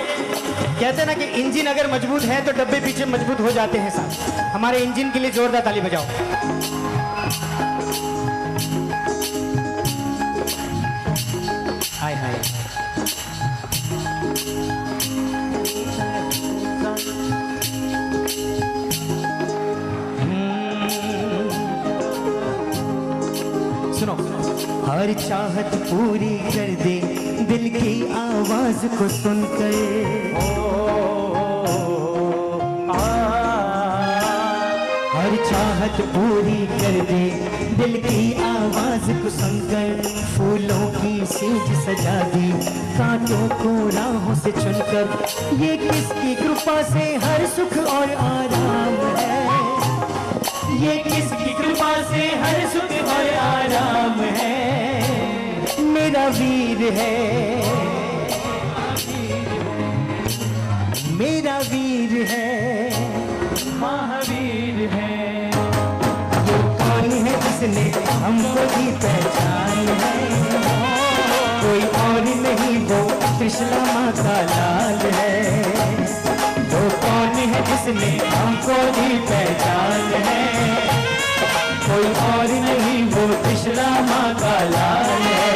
कहते हैं ना कि इंजन अगर मजबूत है तो डब्बे पीछे मजबूत हो जाते हैं साहब। हमारे इंजन के लिए जोरदार ताली बजाओ। हाय हाय। सुनो, हर चाहत पूरी कर दे दिल की आवाज को सुनकर, हर चाहत पूरी कर दे दिल की आवाज को सुनकर, फूलों की सेज सजा दी कांटों को राहों से चुनकर, ये किसकी कृपा से हर सुख और आराम है, ये किसकी कृपा से हर सुख और आराम है। मेरा वीर है, मेरा वीर है, महावीर है। ये कौन है जिसने हमको दी पहचान है, कोई और नहीं वो त्रिशला माँ का लाल है। वो कौन है जिसने हमको दी पहचान है, कोई और नहीं वो त्रिशला माँ का लाल है।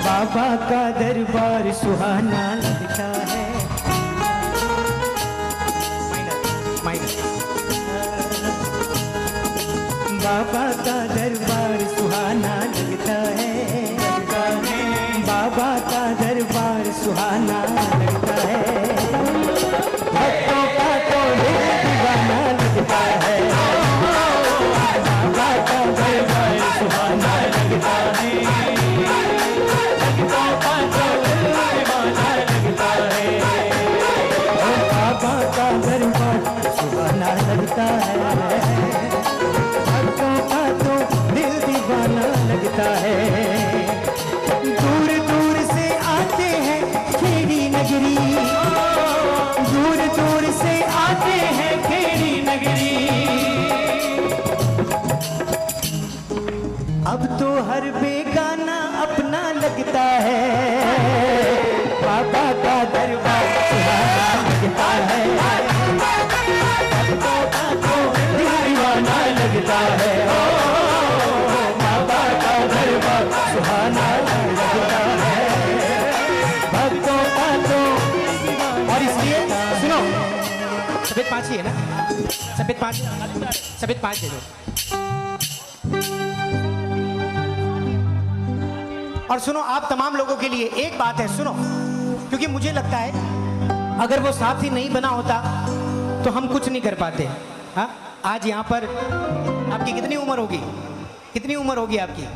बाबा का दरबार सुहाना लगता है, बाबा का दरबार सुहाना लगता है, बाबा का दरबार सुहाना लगता है, भक्तों का तो दिल दीवाना लगता है, बाबा का दरबार सुहाना लगता है, बाबा का दरबार सुहाना लगता है, भक्तों का तो दिल दीवाना लगता है। दूर दूर से आते हैं खेड़ी नगरी, दूर दूर से आते हैं खेड़ी नगरी, अब तो हर बेगाना अपना लगता है, बाबा का दरबार सुहाना लगता है, भक्तों सफेद 5 ही है ना? सफेद 5, सफेद 5 दे दो। और सुनो, आप तमाम लोगों के लिए एक बात है, सुनो, क्योंकि मुझे लगता है अगर वो साथी नहीं बना होता तो हम कुछ नहीं कर पाते। हाँ, आज यहाँ पर आपकी कितनी उम्र होगी? कितनी उम्र होगी आपकी?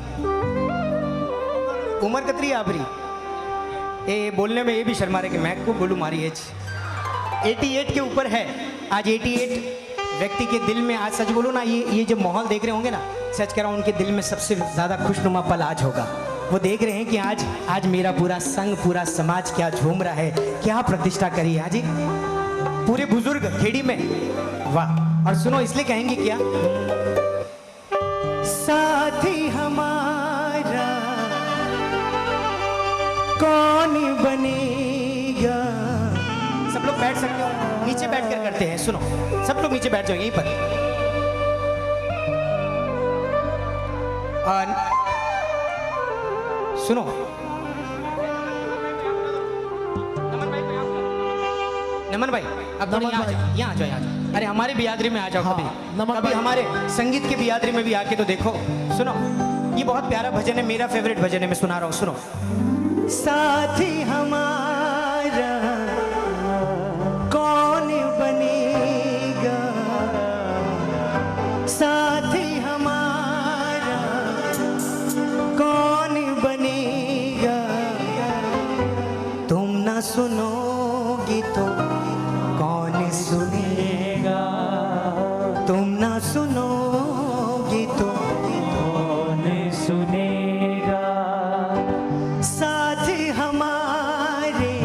उम्र कितनी है आपकी? ये बोलने में ये भी शर्मा रहे कि मैं को बोलूँ हमारी एज 88 के ऊपर है। आज 88 व्यक्ति के दिल में, आज सच बोलो ना, ये जो माहौल देख रहे होंगे ना, सच कह रहा हूँ, उनके दिल में सबसे ज़्यादा खुशनुमा पल आज होगा। वो देख रहे हैं कि आज मेरा पूरा संघ, पूरा समाज क्या झूम रहा है, क्या प्रतिष्ठा करी है आज पूरे बुजुर्ग खेड़ी में। वाह। और सुनो, इसलिए कहेंगे क्या, साथी हमारा कौन बनेगा। सब लोग बैठ सकते हो, नीचे बैठकर करते हैं। सुनो, सब लोग नीचे बैठ जाओ यहीं पर। और सुनो, नमन भाई, अब यहाँ आ जाओ, यहाँ आ जाओ, यहाँ आ जाओ। अरे हमारे बियादरी में आ जाओ। हाँ, नमन कभी भाई। हमारे संगीत के बियादरी में भी आके तो देखो। सुनो, ये बहुत प्यारा भजन है, मेरा फेवरेट भजन है, मैं सुना रहा हूँ। सुनो, साथी हमारा कौन बनेगा, साथी हमारा कौन बनेगा। तुम ना सुनोगी तो कौन सुनेगा, तुम ना सुनोगी तो कौन सुनेगा। साथी हमारे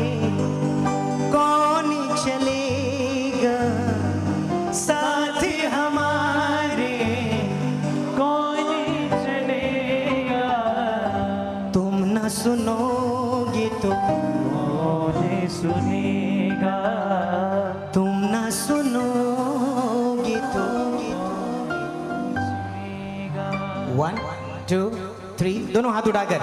कौन चलेगा, साथी हमारे कौन चलेगा। तुम ना सुनोगे तो कौन सुनेगा। तुम ना सुनोगे तो। 1 2 3, दोनों हाथ उठाकर।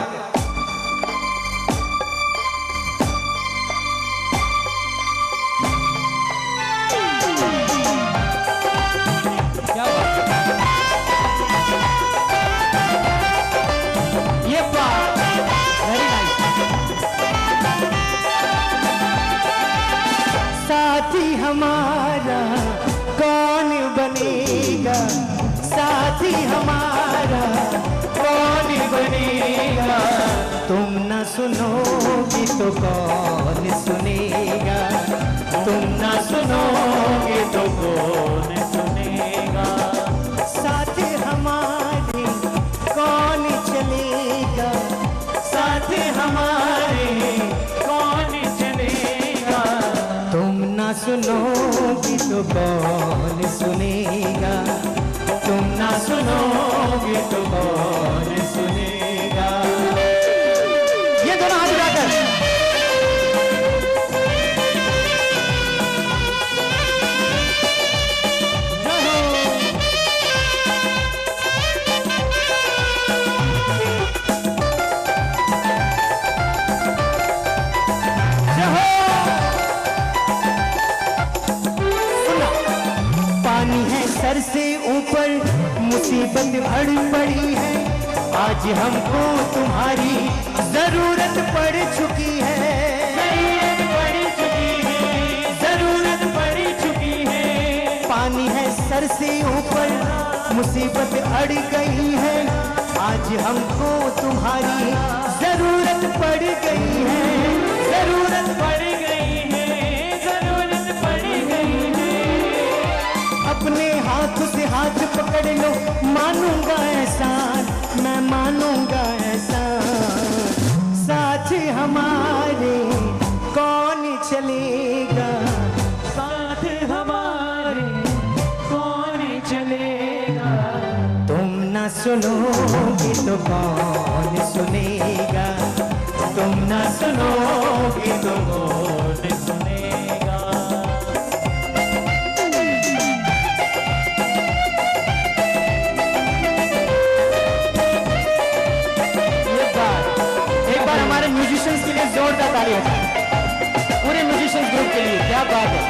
क्या बात है? ये बात वेरी नाइस। साथी हमारा कौन बनेगा, साथी हमारा कौन बनेगा। तुम ना सुनोगे तो कौन सुनेगा, तुम ना सुनोगे तो कौन सुनेगा। साथ हमारे कौन चलेगा, साथ हमारे कौन चलेगा। तुम ना सुनोगी तो कौन सुनेगा, तुम ना सुनोगे तो कौन सुनेगा। ये दोनों हाथ उठाकर। पानी है सर से ऊपर, मुसीबत बढ़ पड़ी है, आज हमको तुम्हारी जरूरत पड़ चुकी है, पड़ चुकी है, जरूरत पड़ चुकी है। पानी है सर से ऊपर, मुसीबत अड़ गई है, आज हमको तुम्हारी जरूरत पड़ गई है, जरूरत पड़ गई है, जरूरत पड़ गई है। अपने हाथ से हाथ पकड़ लो, मानूंगा एहसान, मैं मानूंगा एहसान। साथ हमारे कौन चलेगा, साथ हमारे कौन चलेगा। तुम ना सुनोगे तो कौन सुनेगा, तुम ना सुनोगे तो कौन सुनेगा। एक बार हमारे म्यूजिशियंस के लिए जोरदार ताली हो जाए, पूरे म्यूजिशियंस ग्रुप के लिए, क्या बात है।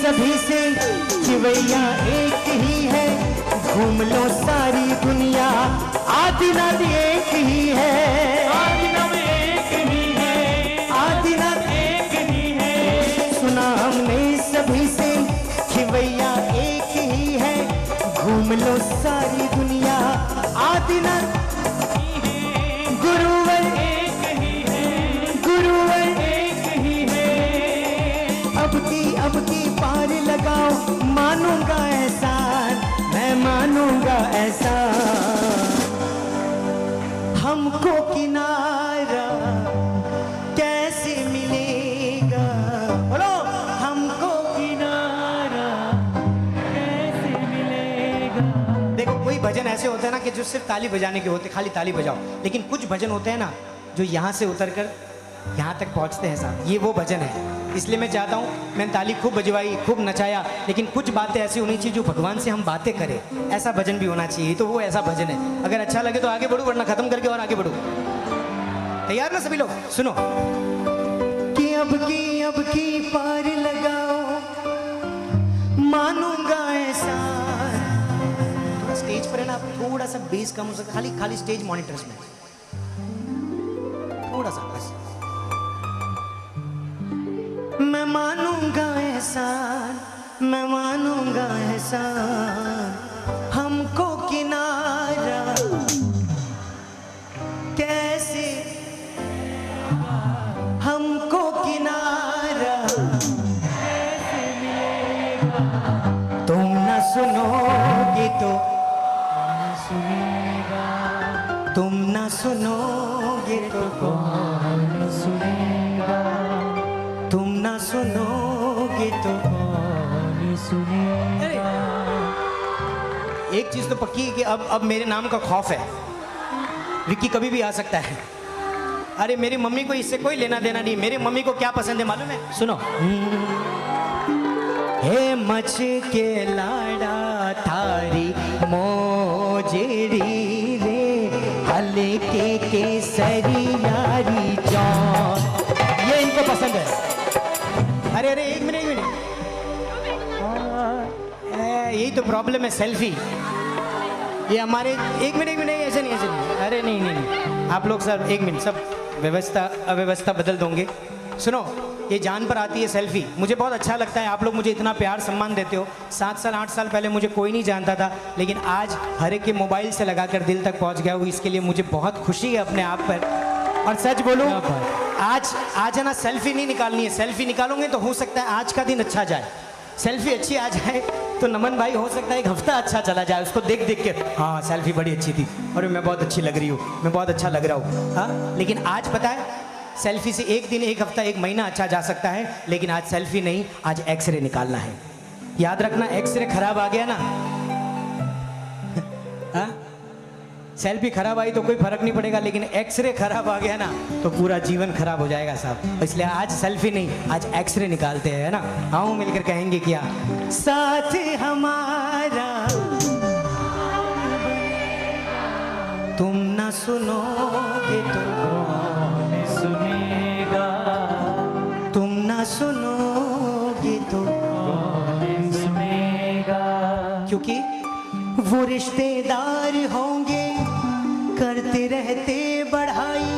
सभी से खिवैया एक ही है, घूम लो सारी दुनिया आदिनाथ एक ही है, आदिनाथ एक ही है, आदिनाथ एक ही है। सुना हमने सभी से खिवैया एक ही है, घूम लो सारी दुनिया आदिनाथ गुरुवर एक ही है, गुरुवर एक ही है। अब की पार लगाओ, मानूंगा एहसान, मैं मानूंगा एहसान। हमको किनारा कैसे मिलेगा, बोलो हमको किनारा कैसे मिलेगा। देखो कोई भजन ऐसे होते हैं ना कि जो सिर्फ ताली बजाने के होते, खाली ताली बजाओ, लेकिन कुछ भजन होते हैं ना जो यहाँ से उतरकर यहाँ तक पहुँचते हैं साहब, ये वो भजन है। इसलिए मैं चाहता हूँ, मैंने ताली खूब बजवाई, खूब नचाया, लेकिन कुछ बातें ऐसी होनी चाहिए जो भगवान से हम बातें करें, ऐसा भजन भी होना चाहिए। तो वो ऐसा भजन है, अगर अच्छा लगे तो आगे बढ़ो, वरना खत्म करके और आगे बढ़ो। तैयार ना सभी लोग? सुनो कि अब की पार लगाओ, मानूंगा ऐसा। थोड़ा स्टेज पर है ना, थोड़ा सा बेस कम हो सकता, खाली स्टेज मॉनिटर्स में थोड़ा सा बस। मैं मानूंगा एहसान, मैं मानूंगा एहसान, हमको किनारा कैसे, हमको किनारा कैसे मिलेगा। तुम न सुनोगे तो, सुनेगा तुम न सुनोगे तो, कौन सुनेगा, तुम न सुनोगे तो। कौन सुनेगा। एक चीज तो पक्की है कि अब मेरे नाम का खौफ है, विक्की कभी भी आ सकता है। अरे मेरी मम्मी को इससे कोई लेना देना नहीं, मेरी मम्मी को क्या पसंद है मालूम है? सुनो। हे मच के लाड़ा थारी मोजेरी रे, हल्के केसरी यारी जौन, ये इनको पसंद है। अरे एक मिनट यही तो प्रॉब्लम है, सेल्फी। ये हमारे एक मिनट ऐसे नहीं। अरे नहीं आप लोग सब एक मिनट, सब अव्यवस्था बदल दोगे। सुनो, ये जान पर आती है सेल्फी। मुझे बहुत अच्छा लगता है, आप लोग मुझे इतना प्यार सम्मान देते हो। 7 साल 8 साल पहले मुझे कोई नहीं जानता था, लेकिन आज हर एक के मोबाइल से लगाकर दिल तक पहुंच गया हूँ। इसके लिए मुझे बहुत खुशी है अपने आप पर। और सच बोलूं, आज है ना, सेल्फी नहीं निकालनी है। सेल्फी निकालोगे तो हो सकता है आज का दिन अच्छा जाए, सेल्फी अच्छी आ जाए तो नमन भाई हो सकता है एक हफ्ता अच्छा चला जाए, उसको देख के हाँ सेल्फी बड़ी अच्छी थी, और मैं बहुत अच्छी लग रही हूँ, मैं बहुत अच्छा लग रहा हूँ। हाँ, लेकिन आज पता है, सेल्फी से एक दिन, एक हफ्ता, एक महीना अच्छा जा सकता है, लेकिन आज सेल्फी नहीं, आज एक्सरे निकालना है। याद रखना, एक्सरे खराब आ गया ना, हाँ, सेल्फी खराब आई तो कोई फर्क नहीं पड़ेगा, लेकिन एक्सरे खराब आ गया ना तो पूरा जीवन खराब हो जाएगा साहब। इसलिए आज सेल्फी नहीं, आज एक्सरे निकालते हैं, है ना। आओ मिलकर कहेंगे क्या, साथ हमारा तुम ना सुनोगे तो कौन सुनेगा, तुम ना सुनोगे तो कौन सुनेगा। क्योंकि वो रिश्तेदार होंगे करते रहते बढ़ाई,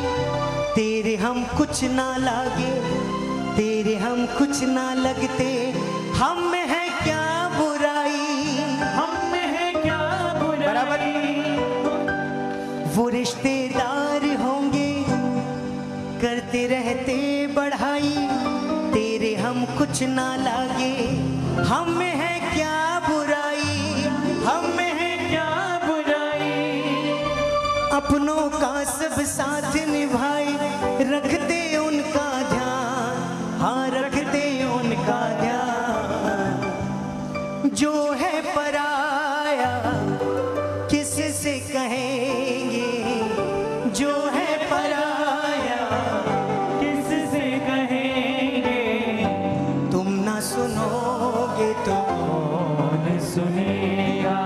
तेरे हम कुछ ना लागे, तेरे हम कुछ ना लगते, हम में है क्या बुराई, हम में है क्या बुराई। बराबर। वो रिश्तेदार होंगे करते रहते बढ़ाई, तेरे हम कुछ ना लागे, हम में है क्या बुराई, हम में है क्या बुराई। अपनों का सब साथ निभाए, रखते उनका ध्यान, हाँ रखते उनका ध्यान। जो है पराया किससे कहेंगे, जो है पराया किससे कहेंगे। तुम ना सुनोगे तो कौन सुनेगा,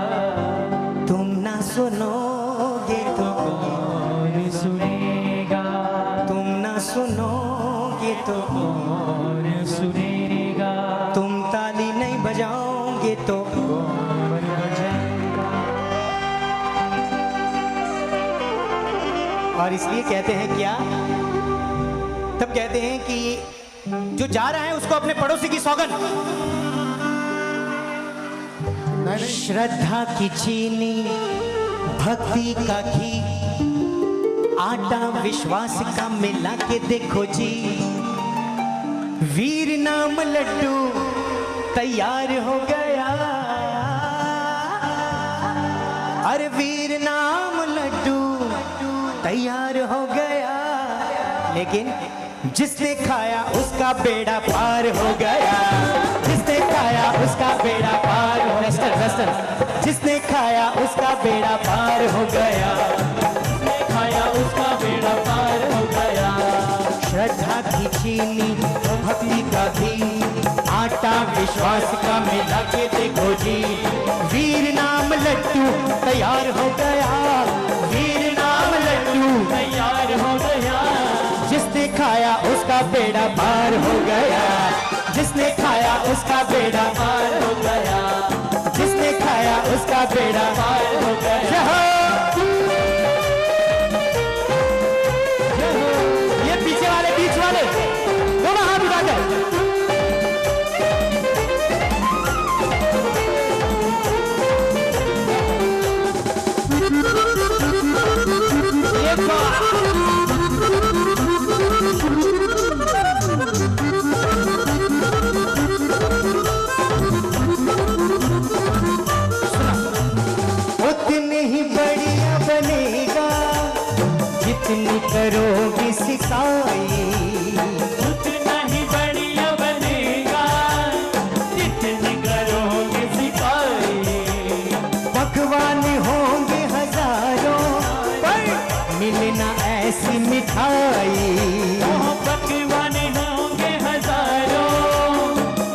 तुम ना सुनोगे तो कौन सुनेगा, तुम ना सुनोगे तो कौन सुनेगा। तुम ताली नहीं ये तो और इसलिए कहते हैं क्या, तब कहते हैं कि जो जा रहा है उसको अपने पड़ोसी की सौगन। श्रद्धा की चीनी, भक्ति का घी, आटा विश्वास का मिला के देखो जी, वीर नाम लड्डू तैयार हो गया। अरे वीर नाम लड्डू तैयार हो गया, लेकिन जिसने खाया उसका बेड़ा पार हो गया। जिसने खाया उसका बेड़ा पार हो गया। जिसने खाया उसका बेड़ा पार हो गया। जिसने खाया उसका बेड़ा पार हो गया। श्रद्धा की चीनी, भक्ति का घी, आटा विश्वास का मिला के देखो जी, वीर नाम लड्डू तैयार हो गया। वीर नाम लड्डू तैयार हो गया। जिसने खाया उसका बेड़ा पार हो गया। जिसने खाया उसका बेड़ा पार हो गया। जिसने खाया उसका बेड़ा पार हो गया। ये पीछे वाले बीच वाले दोनों हाथ उठाकर उतनी ही बढ़िया बनेगा जितनी करोगी सिकाई। उतना ही बढ़िया बनेगा जितनी करोगे सिपाही। पकवान होंगे हजारों पर मिलना ऐसी मिठाई। पकवान होंगे हजारों,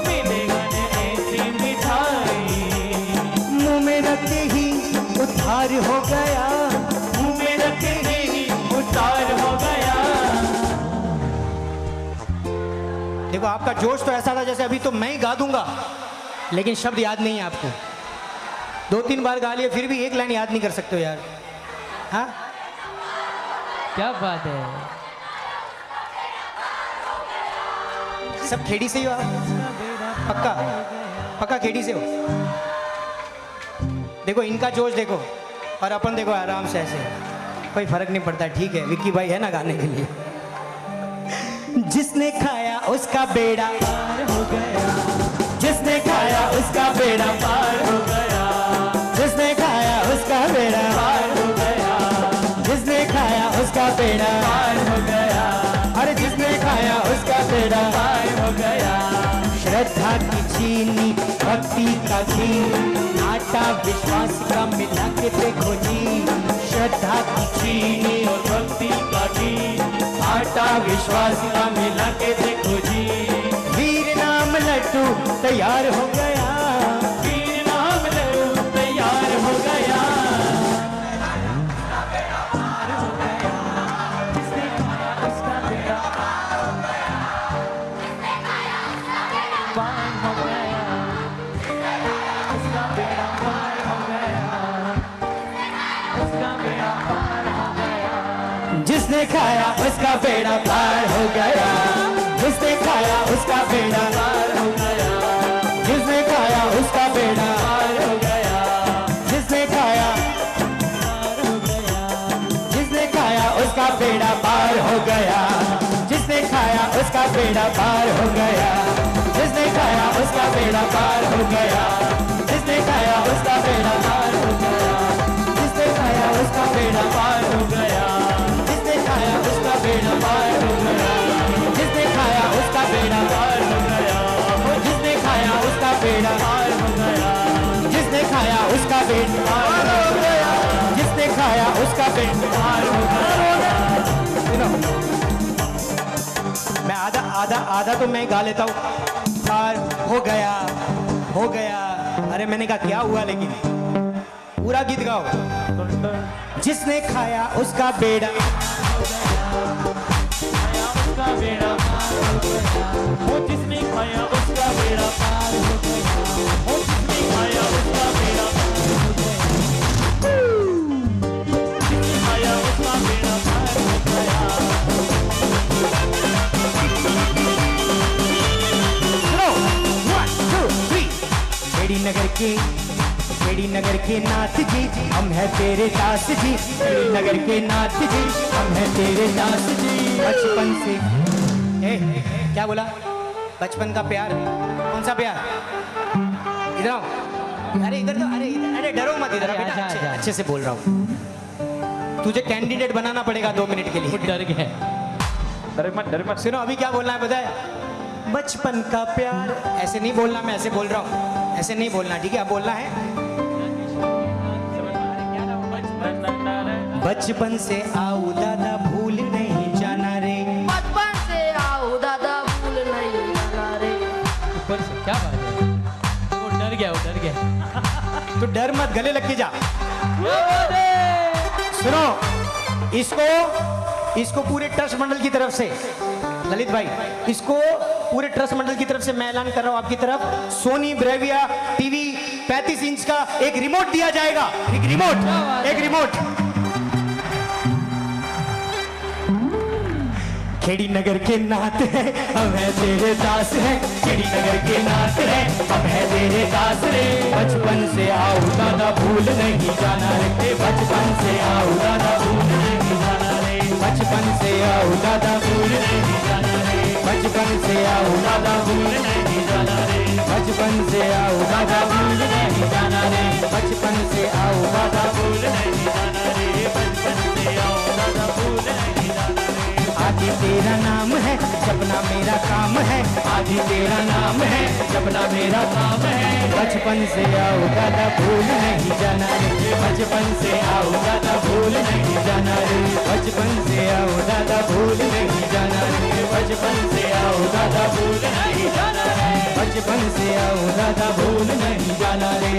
मिलेगा ऐसी मिठाई। मुंह में रखते ही उधार हो गया। मुंह में रखते ही उतार हो गया। देखो आपका जोश तो ऐसा था जैसे अभी तो मैं ही गा दूंगा, लेकिन शब्द याद नहीं है आपको। 2-3 बार गा लिए फिर भी एक लाइन याद नहीं कर सकते हो यार। हाँ क्या बात है। सब खेड़ी से ही हो आप? पक्का पक्का खेड़ी से हो? देखो इनका जोश देखो और अपन देखो आराम से ऐसे, कोई फर्क नहीं पड़ता। ठीक है विक्की भाई है ना गाने के लिए। जिसने खाया उसका बेड़ा पार हो गया। जिसने खाया उसका बेड़ा पार हो गया। जिसने खाया उसका बेड़ा पार हो गया। जिसने खाया उसका बेड़ा पार हो गया। अरे जिसने खाया उसका बेड़ा पार हो गया। श्रद्धा की चीनी, भक्ति का घी, आटा विश्वास का मिला के देखो जी, श्रद्धा की चीनी और भक्ति का घी, आटा विश्वास का मिला के देखो जी, वीर नाम लड्डू तैयार हो गया। वीर नाम लड्डू तैयार हो गया। जिसने खाया उसका बेड़ा पार हो गया। उसका बेड़ा पार हो गया। उसका बेड़ा पार हो गया। जिसने खाया उसका बेड़ा पार हो गया। जिसने खाया उसका बेड़ा पार हो गया। जिसने खाया उसका बेड़ा पार हो गया। जिसने खाया पार हो गया। जिसने खाया उसका बेड़ा पार हो गया। जिसने खाया उसका बेड़ा पार हो गया। जिसने खाया उसका बेड़ा पार हो गया। जिसने खाया उसका बेड़ा पार हो गया। जिसने खाया उसका बेड़ा पार हो गया। जिसने खाया उसका बेड़ा पार हो गया। जिसने खाया उसका बेड़ा पार हो गया। जिसने खाया उसका बेड़ा पार हो गया। जिसने खाया उसका बेड़ा पार हो गया। जिसने खाया उसका बेड़ा पार हो गया। मैं आधा तो मैं गा लेता हूँ। पार हो गया, हो गया। अरे मैंने कहा क्या हुआ, लेकिन पूरा गीत गाओ। जिसने खाया उसका बेड़ा उसका बेड़ा पार हो गया। वो जिसने खाया उसका बेड़ा पार हो गया। वो जिसने खेड़ी नगर के नाथ जी हम है तेरे दास जी, खेड़ी नगर के नाथ जी हम है तेरे दास जी। बचपन से क्या बोला? बचपन का प्यार? कौन सा प्यार? इधर आओ, अरे इधर तो, अरे डरो मत, इधर बेटा, अच्छे से बोल रहा हूँ। तुझे कैंडिडेट बनाना पड़ेगा 2 मिनट के लिए। डर गए, डर मत। सुनो अभी क्या बोलना है पता है? बचपन का प्यार। ऐसे नहीं बोलना, मैं ऐसे बोल रहा हूँ, ऐसे नहीं बोलना, ठीक है? अब बोलना है बचपन से आओ दादा भूल नहीं जाना रे, बचपन से आओ दादा भूल नहीं जाना रे। ऊपर से क्या बात है? वो डर गया। तो डर मत, गले लग के जा। सुनो इसको पूरे ट्रस्ट मंडल की तरफ से, ललित भाई, इसको पूरे ट्रस्ट मंडल की तरफ से मैं ऐलान कर रहा हूं आपकी तरफ, सोनी ब्रेविया टीवी 35 इंच का एक रिमोट दिया जाएगा। एक रिमोट। खेड़ी नगर के नाथ है हम है तेरे दास है, खेड़ी नगर के नाथ है हम है तेरे दास रे। बचपन से आओ दादा भूल नहीं जाना रे, बचपन से आओ दादा भूल नहीं जाना रे, बचपन से आओ दादा भूल नहीं जाना रे, बचपन से आओ दादा भूल नहीं जाना रे, बचपन से आओ दादा भूल नहीं जाना रे, बचपन से आओ दादा भूल नहीं जाना रे, बचपन से आओ दादा भूल नहीं जाना रे। आदि तेरा नाम है जपना मेरा काम है, आदि तेरा नाम है जपना मेरा काम है। बचपन से आओ दादा भूल नहीं जाना रे, बचपन से आओ दादा भूल नहीं जाना रे, बचपन से आओ दादा भूल नहीं जाना रे, बचपन से आओ दादा भूल नहीं जाना रे, बचपन से आओ दादा भूल नहीं जाना रे।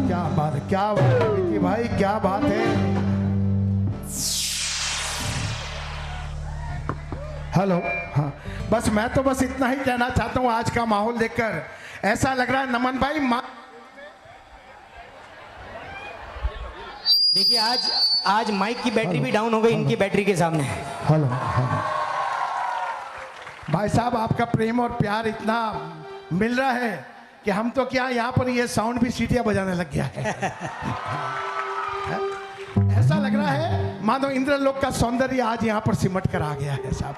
क्या बात है विकी भाई, क्या बात है। हेलो, हाँ बस मैं तो बस इतना ही कहना चाहता हूँ। आज का माहौल देखकर ऐसा लग रहा है नमन भाई देखिए आज माइक की बैटरी भी डाउन हो गई इनकी बैटरी के सामने। हेलो भाई साहब, आपका प्रेम और प्यार इतना मिल रहा है कि हम तो क्या यहाँ पर ये साउंड भी सीटियां बजाने लग गया है। ऐसा लग रहा है मानो इंद्रलोक का सौंदर्य आज यहाँ पर सिमट कर आ गया है साहब।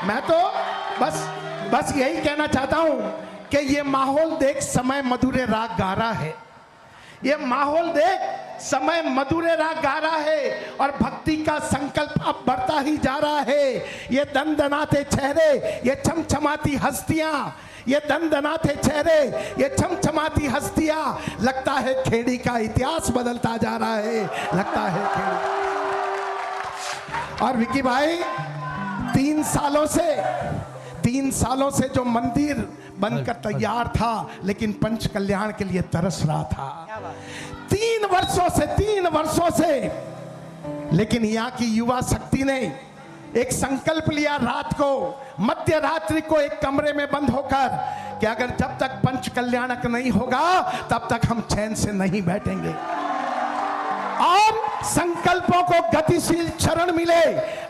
मैं तो बस यही कहना चाहता हूँ कि ये माहौल देख समय मधुरे राग गा रहा है, ये माहौल देख समय मधुरे राग गा रहा है और भक्ति का संकल्प अब बढ़ता ही जा रहा है। ये दनदनाते चेहरे, ये छमछमाती हस्तियां, ये दनदनाते चेहरे, ये छमछमाती हस्तियां, लगता है खेड़ी का इतिहास बदलता जा रहा है, लगता है खेड़ी। और विकी भाई 3 सालों से जो मंदिर बनकर तैयार था लेकिन पंच कल्याण के लिए तरस रहा था, 3 वर्षों से लेकिन यहाँ की युवा शक्ति ने एक संकल्प लिया रात को, मध्य रात्रि को एक कमरे में बंद होकर कि अगर जब तक पंच कल्याणक नहीं होगा तब तक हम चैन से नहीं बैठेंगे। और संकल्पों को गतिशील क्षरण मिले,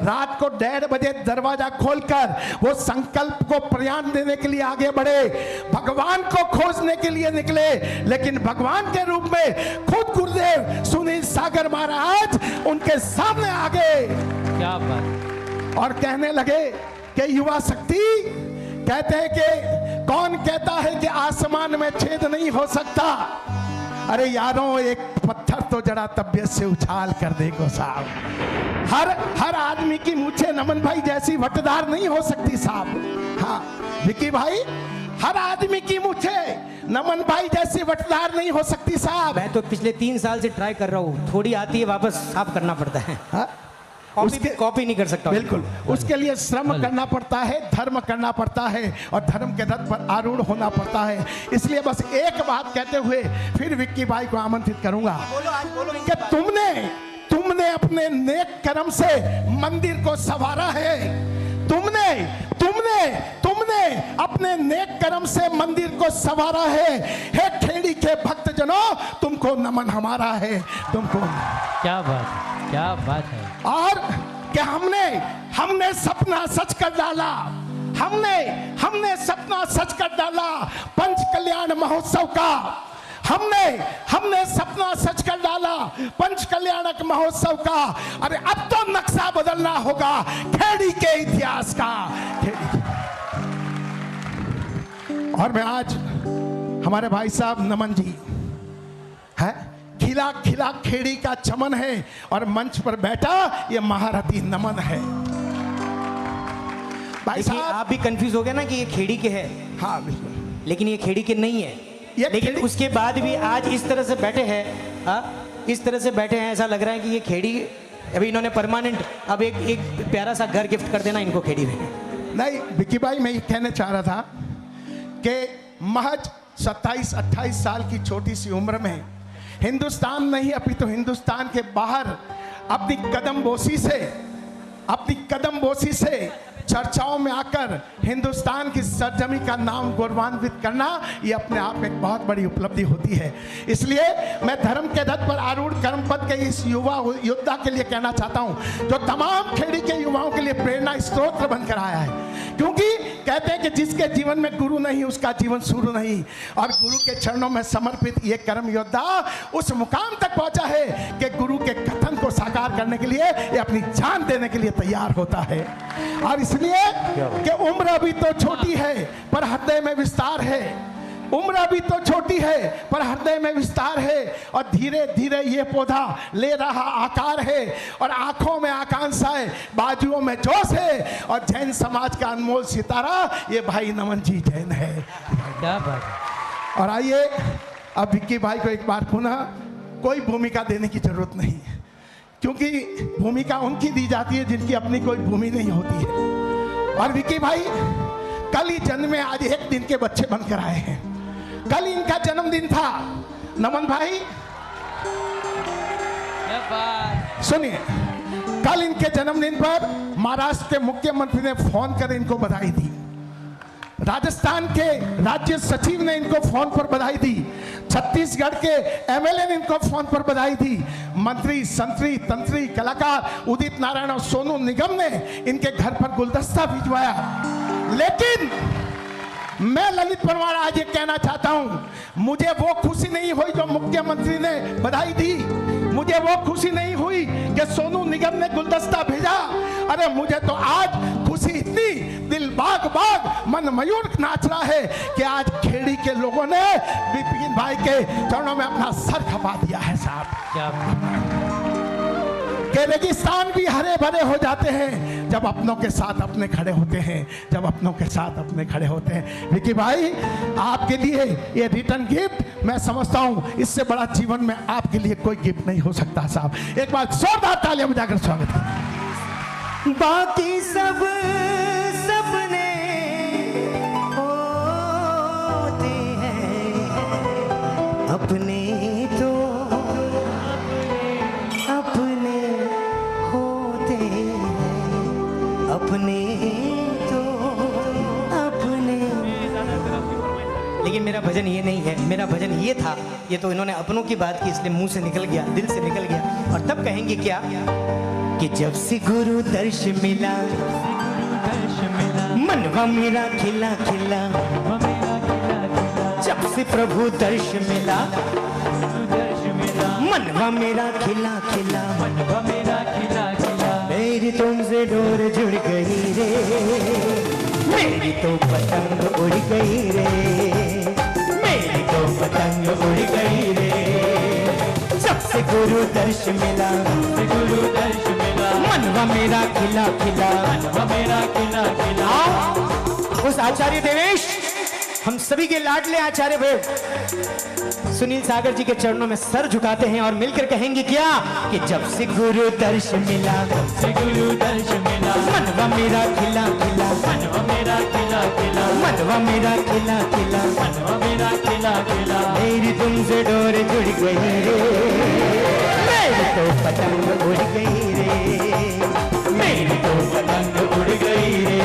रात को 1:30 बजे दरवाजा खोलकर वो संकल्प को प्रयाण देने के लिए आगे बढ़े, भगवान को खोजने के लिए निकले। लेकिन भगवान के रूप में खुद गुरुदेव सुनील सागर महाराज उनके सामने आ गए। क्या बात। और कहने लगे कि युवा शक्ति, कहते हैं कि कौन कहता है कि आसमान में छेद नहीं हो सकता। अरे यारों, एक पत्थर तो जरा तबियत से उछाल कर देखो साहब। हर आदमी की मूछें नमन भाई जैसी वटदार नहीं हो सकती साहब। हाँ विकी भाई, हर आदमी की मूछें नमन भाई जैसी वटदार नहीं हो सकती साहब। मैं तो पिछले 3 साल से ट्राई कर रहा हूँ, थोड़ी आती है वापस साफ करना पड़ता है। हाँ? कॉपी नहीं कर सकता। बिल्कुल, उसके लिए श्रम करना पड़ता है, धर्म करना पड़ता है और धर्म के रथ पर आरूढ़ होना पड़ता है। इसलिए बस एक बात कहते हुए फिर विक्की भाई को आमंत्रित करूंगा कि तुमने अपने नेक कर्म से मंदिर को संवारा है। तुमने अपने नेक कर्म से मंदिर को संवारा है। हे खेड़ी के भक्तजनों, तुमको नमन हमारा है, तुमको। क्या बात है। और कि हमने सपना सच कर डाला, हमने सपना सच कर डाला पंच कल्याण महोत्सव का। हमने सपना सच कर डाला पंच कल्याणक महोत्सव का। अरे अब तो नक्शा बदलना होगा खेड़ी के इतिहास का। और मैं आज हमारे भाई साहब नमन जी है, खिला खिला खेड़ी का चमन है और मंच पर बैठा ये महारथी नमन है। भाई देखिए, साहब आप भी कंफ्यूज हो गए ना कि ये खेड़ी के है, हाँ बिल्कुल, लेकिन ये खेड़ी के नहीं है। लेकिन उसके बाद भी आज इस तरह से बैठे हैं, इस तरह से बैठे हैं, ऐसा लग रहा है कि ये खेड़ी अभी इन्होंने परमानेंट अब एक प्यारा सा घर गिफ्ट कर देना इनको खेड़ी में। नहीं विक्की भाई, मैं ये कहना चाह रहा था कि महज 27-28 साल की छोटी सी उम्र में हिंदुस्तान नहीं अभी तो हिंदुस्तान के बाहर अपनी कदमबोसी से चर्चाओं में आकर हिंदुस्तान की सरजमी का नाम गौरवान्वित करना ये अपने आप में एक बहुत बड़ी उपलब्धि होती है। इसलिए मैं धर्म के रथ पर आरूढ़ कर्मपद के इस युवा योद्धा के लिए कहना चाहता हूं जो तमाम खेड़ी के युवाओं के लिए प्रेरणा स्रोत बनकर आया है। क्योंकि कहते हैं कि जिसके जीवन में गुरु नहीं उसका जीवन शुरू नहीं, और गुरु के चरणों में समर्पित ये कर्म योद्धा उस मुकाम तक पहुंचा है कि गुरु के कथन को साकार करने के लिए ये अपनी जान देने के लिए तैयार होता है। और इसलिए कि उम्र अभी तो छोटी है पर हृदय में विस्तार है, उम्र अभी तो छोटी है पर हृदय में विस्तार है, और धीरे धीरे ये पौधा ले रहा आकार है, और आंखों में आकांक्षा है, बाजुओं में जोश है, और जैन समाज का अनमोल सितारा ये भाई नमन जी जैन है। क्या बात है। और आइए अब विक्की भाई को एक बार पुनः कोई भूमिका देने की जरूरत नहीं, क्योंकि भूमिका उनकी दी जाती है जिनकी अपनी कोई भूमि नहीं होती है। और विक्की भाई कल ही जन्मे, आज एक दिन के बच्चे बनकर आए हैं। कल इनका जन्मदिन था। नमन भाई सुनिए, कल इनके जन्मदिन पर महाराष्ट्र के मुख्यमंत्री ने फोन कर इनको बधाई दी, राजस्थान के राज्य सचिव ने इनको फोन पर बधाई दी, छत्तीसगढ़ के एमएलए ने इनको फोन पर बधाई दी, मंत्री संतरी तंत्री कलाकार उदित नारायण और सोनू निगम ने इनके घर पर गुलदस्ता भिजवाया। लेकिन मैं ललित परमार आज ये कहना चाहता हूं, मुझे वो खुशी नहीं हुई जो मुख्यमंत्री ने बधाई दी, मुझे वो खुशी नहीं हुई कि सोनू निगम ने गुलदस्ता भेजा। अरे मुझे तो आज खुशी इतनी, दिल बाग बाग मन मयूर नाच रहा है कि आज खेड़ी के लोगों ने विपिन भाई के चरणों में अपना सर खपा दिया है। साहब के रेगिस्तान भी हरे भरे हो जाते हैं जब अपनों के साथ अपने खड़े होते हैं, जब अपनों के साथ अपने खड़े होते हैं। विकी भाई आपके लिए ये रिटर्न गिफ्ट मैं समझता हूं इससे बड़ा जीवन में आपके लिए कोई गिफ्ट नहीं हो सकता। साहब एक बार जोरदार तालियां बजाकर स्वागत करें। बाकी सब सपने होते हैं, अपने तो अपने होते हैं, अपने तो अपने। लेकिन मेरा भजन ये नहीं है, मेरा भजन ये था, ये तो इन्होंने अपनों की बात की इसलिए मुंह से निकल गया, दिल से निकल गया। और तब कहेंगे क्या कि जब से गुरु दर्श मिला, मनवा मेरा खिला खिला, जब से प्रभु दर्श मिला, मनवा मेरा खिला खिला, मेरी तुमसे डोर जुड़ गई रे, मेरी तो पतंग उड़ गई रे, मेरी तो पतंग उड़ गई रे, जब से गुरु दर्श मिला, गुरु दर्श मिला, मनवा मेरा खिला खिला, मनवा मेरा खिला खिला। उस आचार्य देवेश, हम सभी के लाडले आचार्य भाई सुनील सागर जी के चरणों में सर झुकाते हैं और मिलकर कहेंगे क्या कि जब से गुरु दर्श मिला, जब से गुरु दर्श मिला, मनवा मेरा खिला खिला, मनवा मेरा खिला खिला, मनवा मेरा खिला खिला, मनवा मेरा खिला खिला, मेरी तुमसे डोर जुड़ गई रे, मेरी तो पतंग उड़ गई रे, मेरी तो पतंग उड़ गई रे।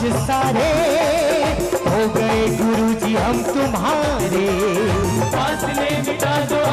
आज सारे हो गए गुरुजी हम तुम्हारे, फासले मिटा दो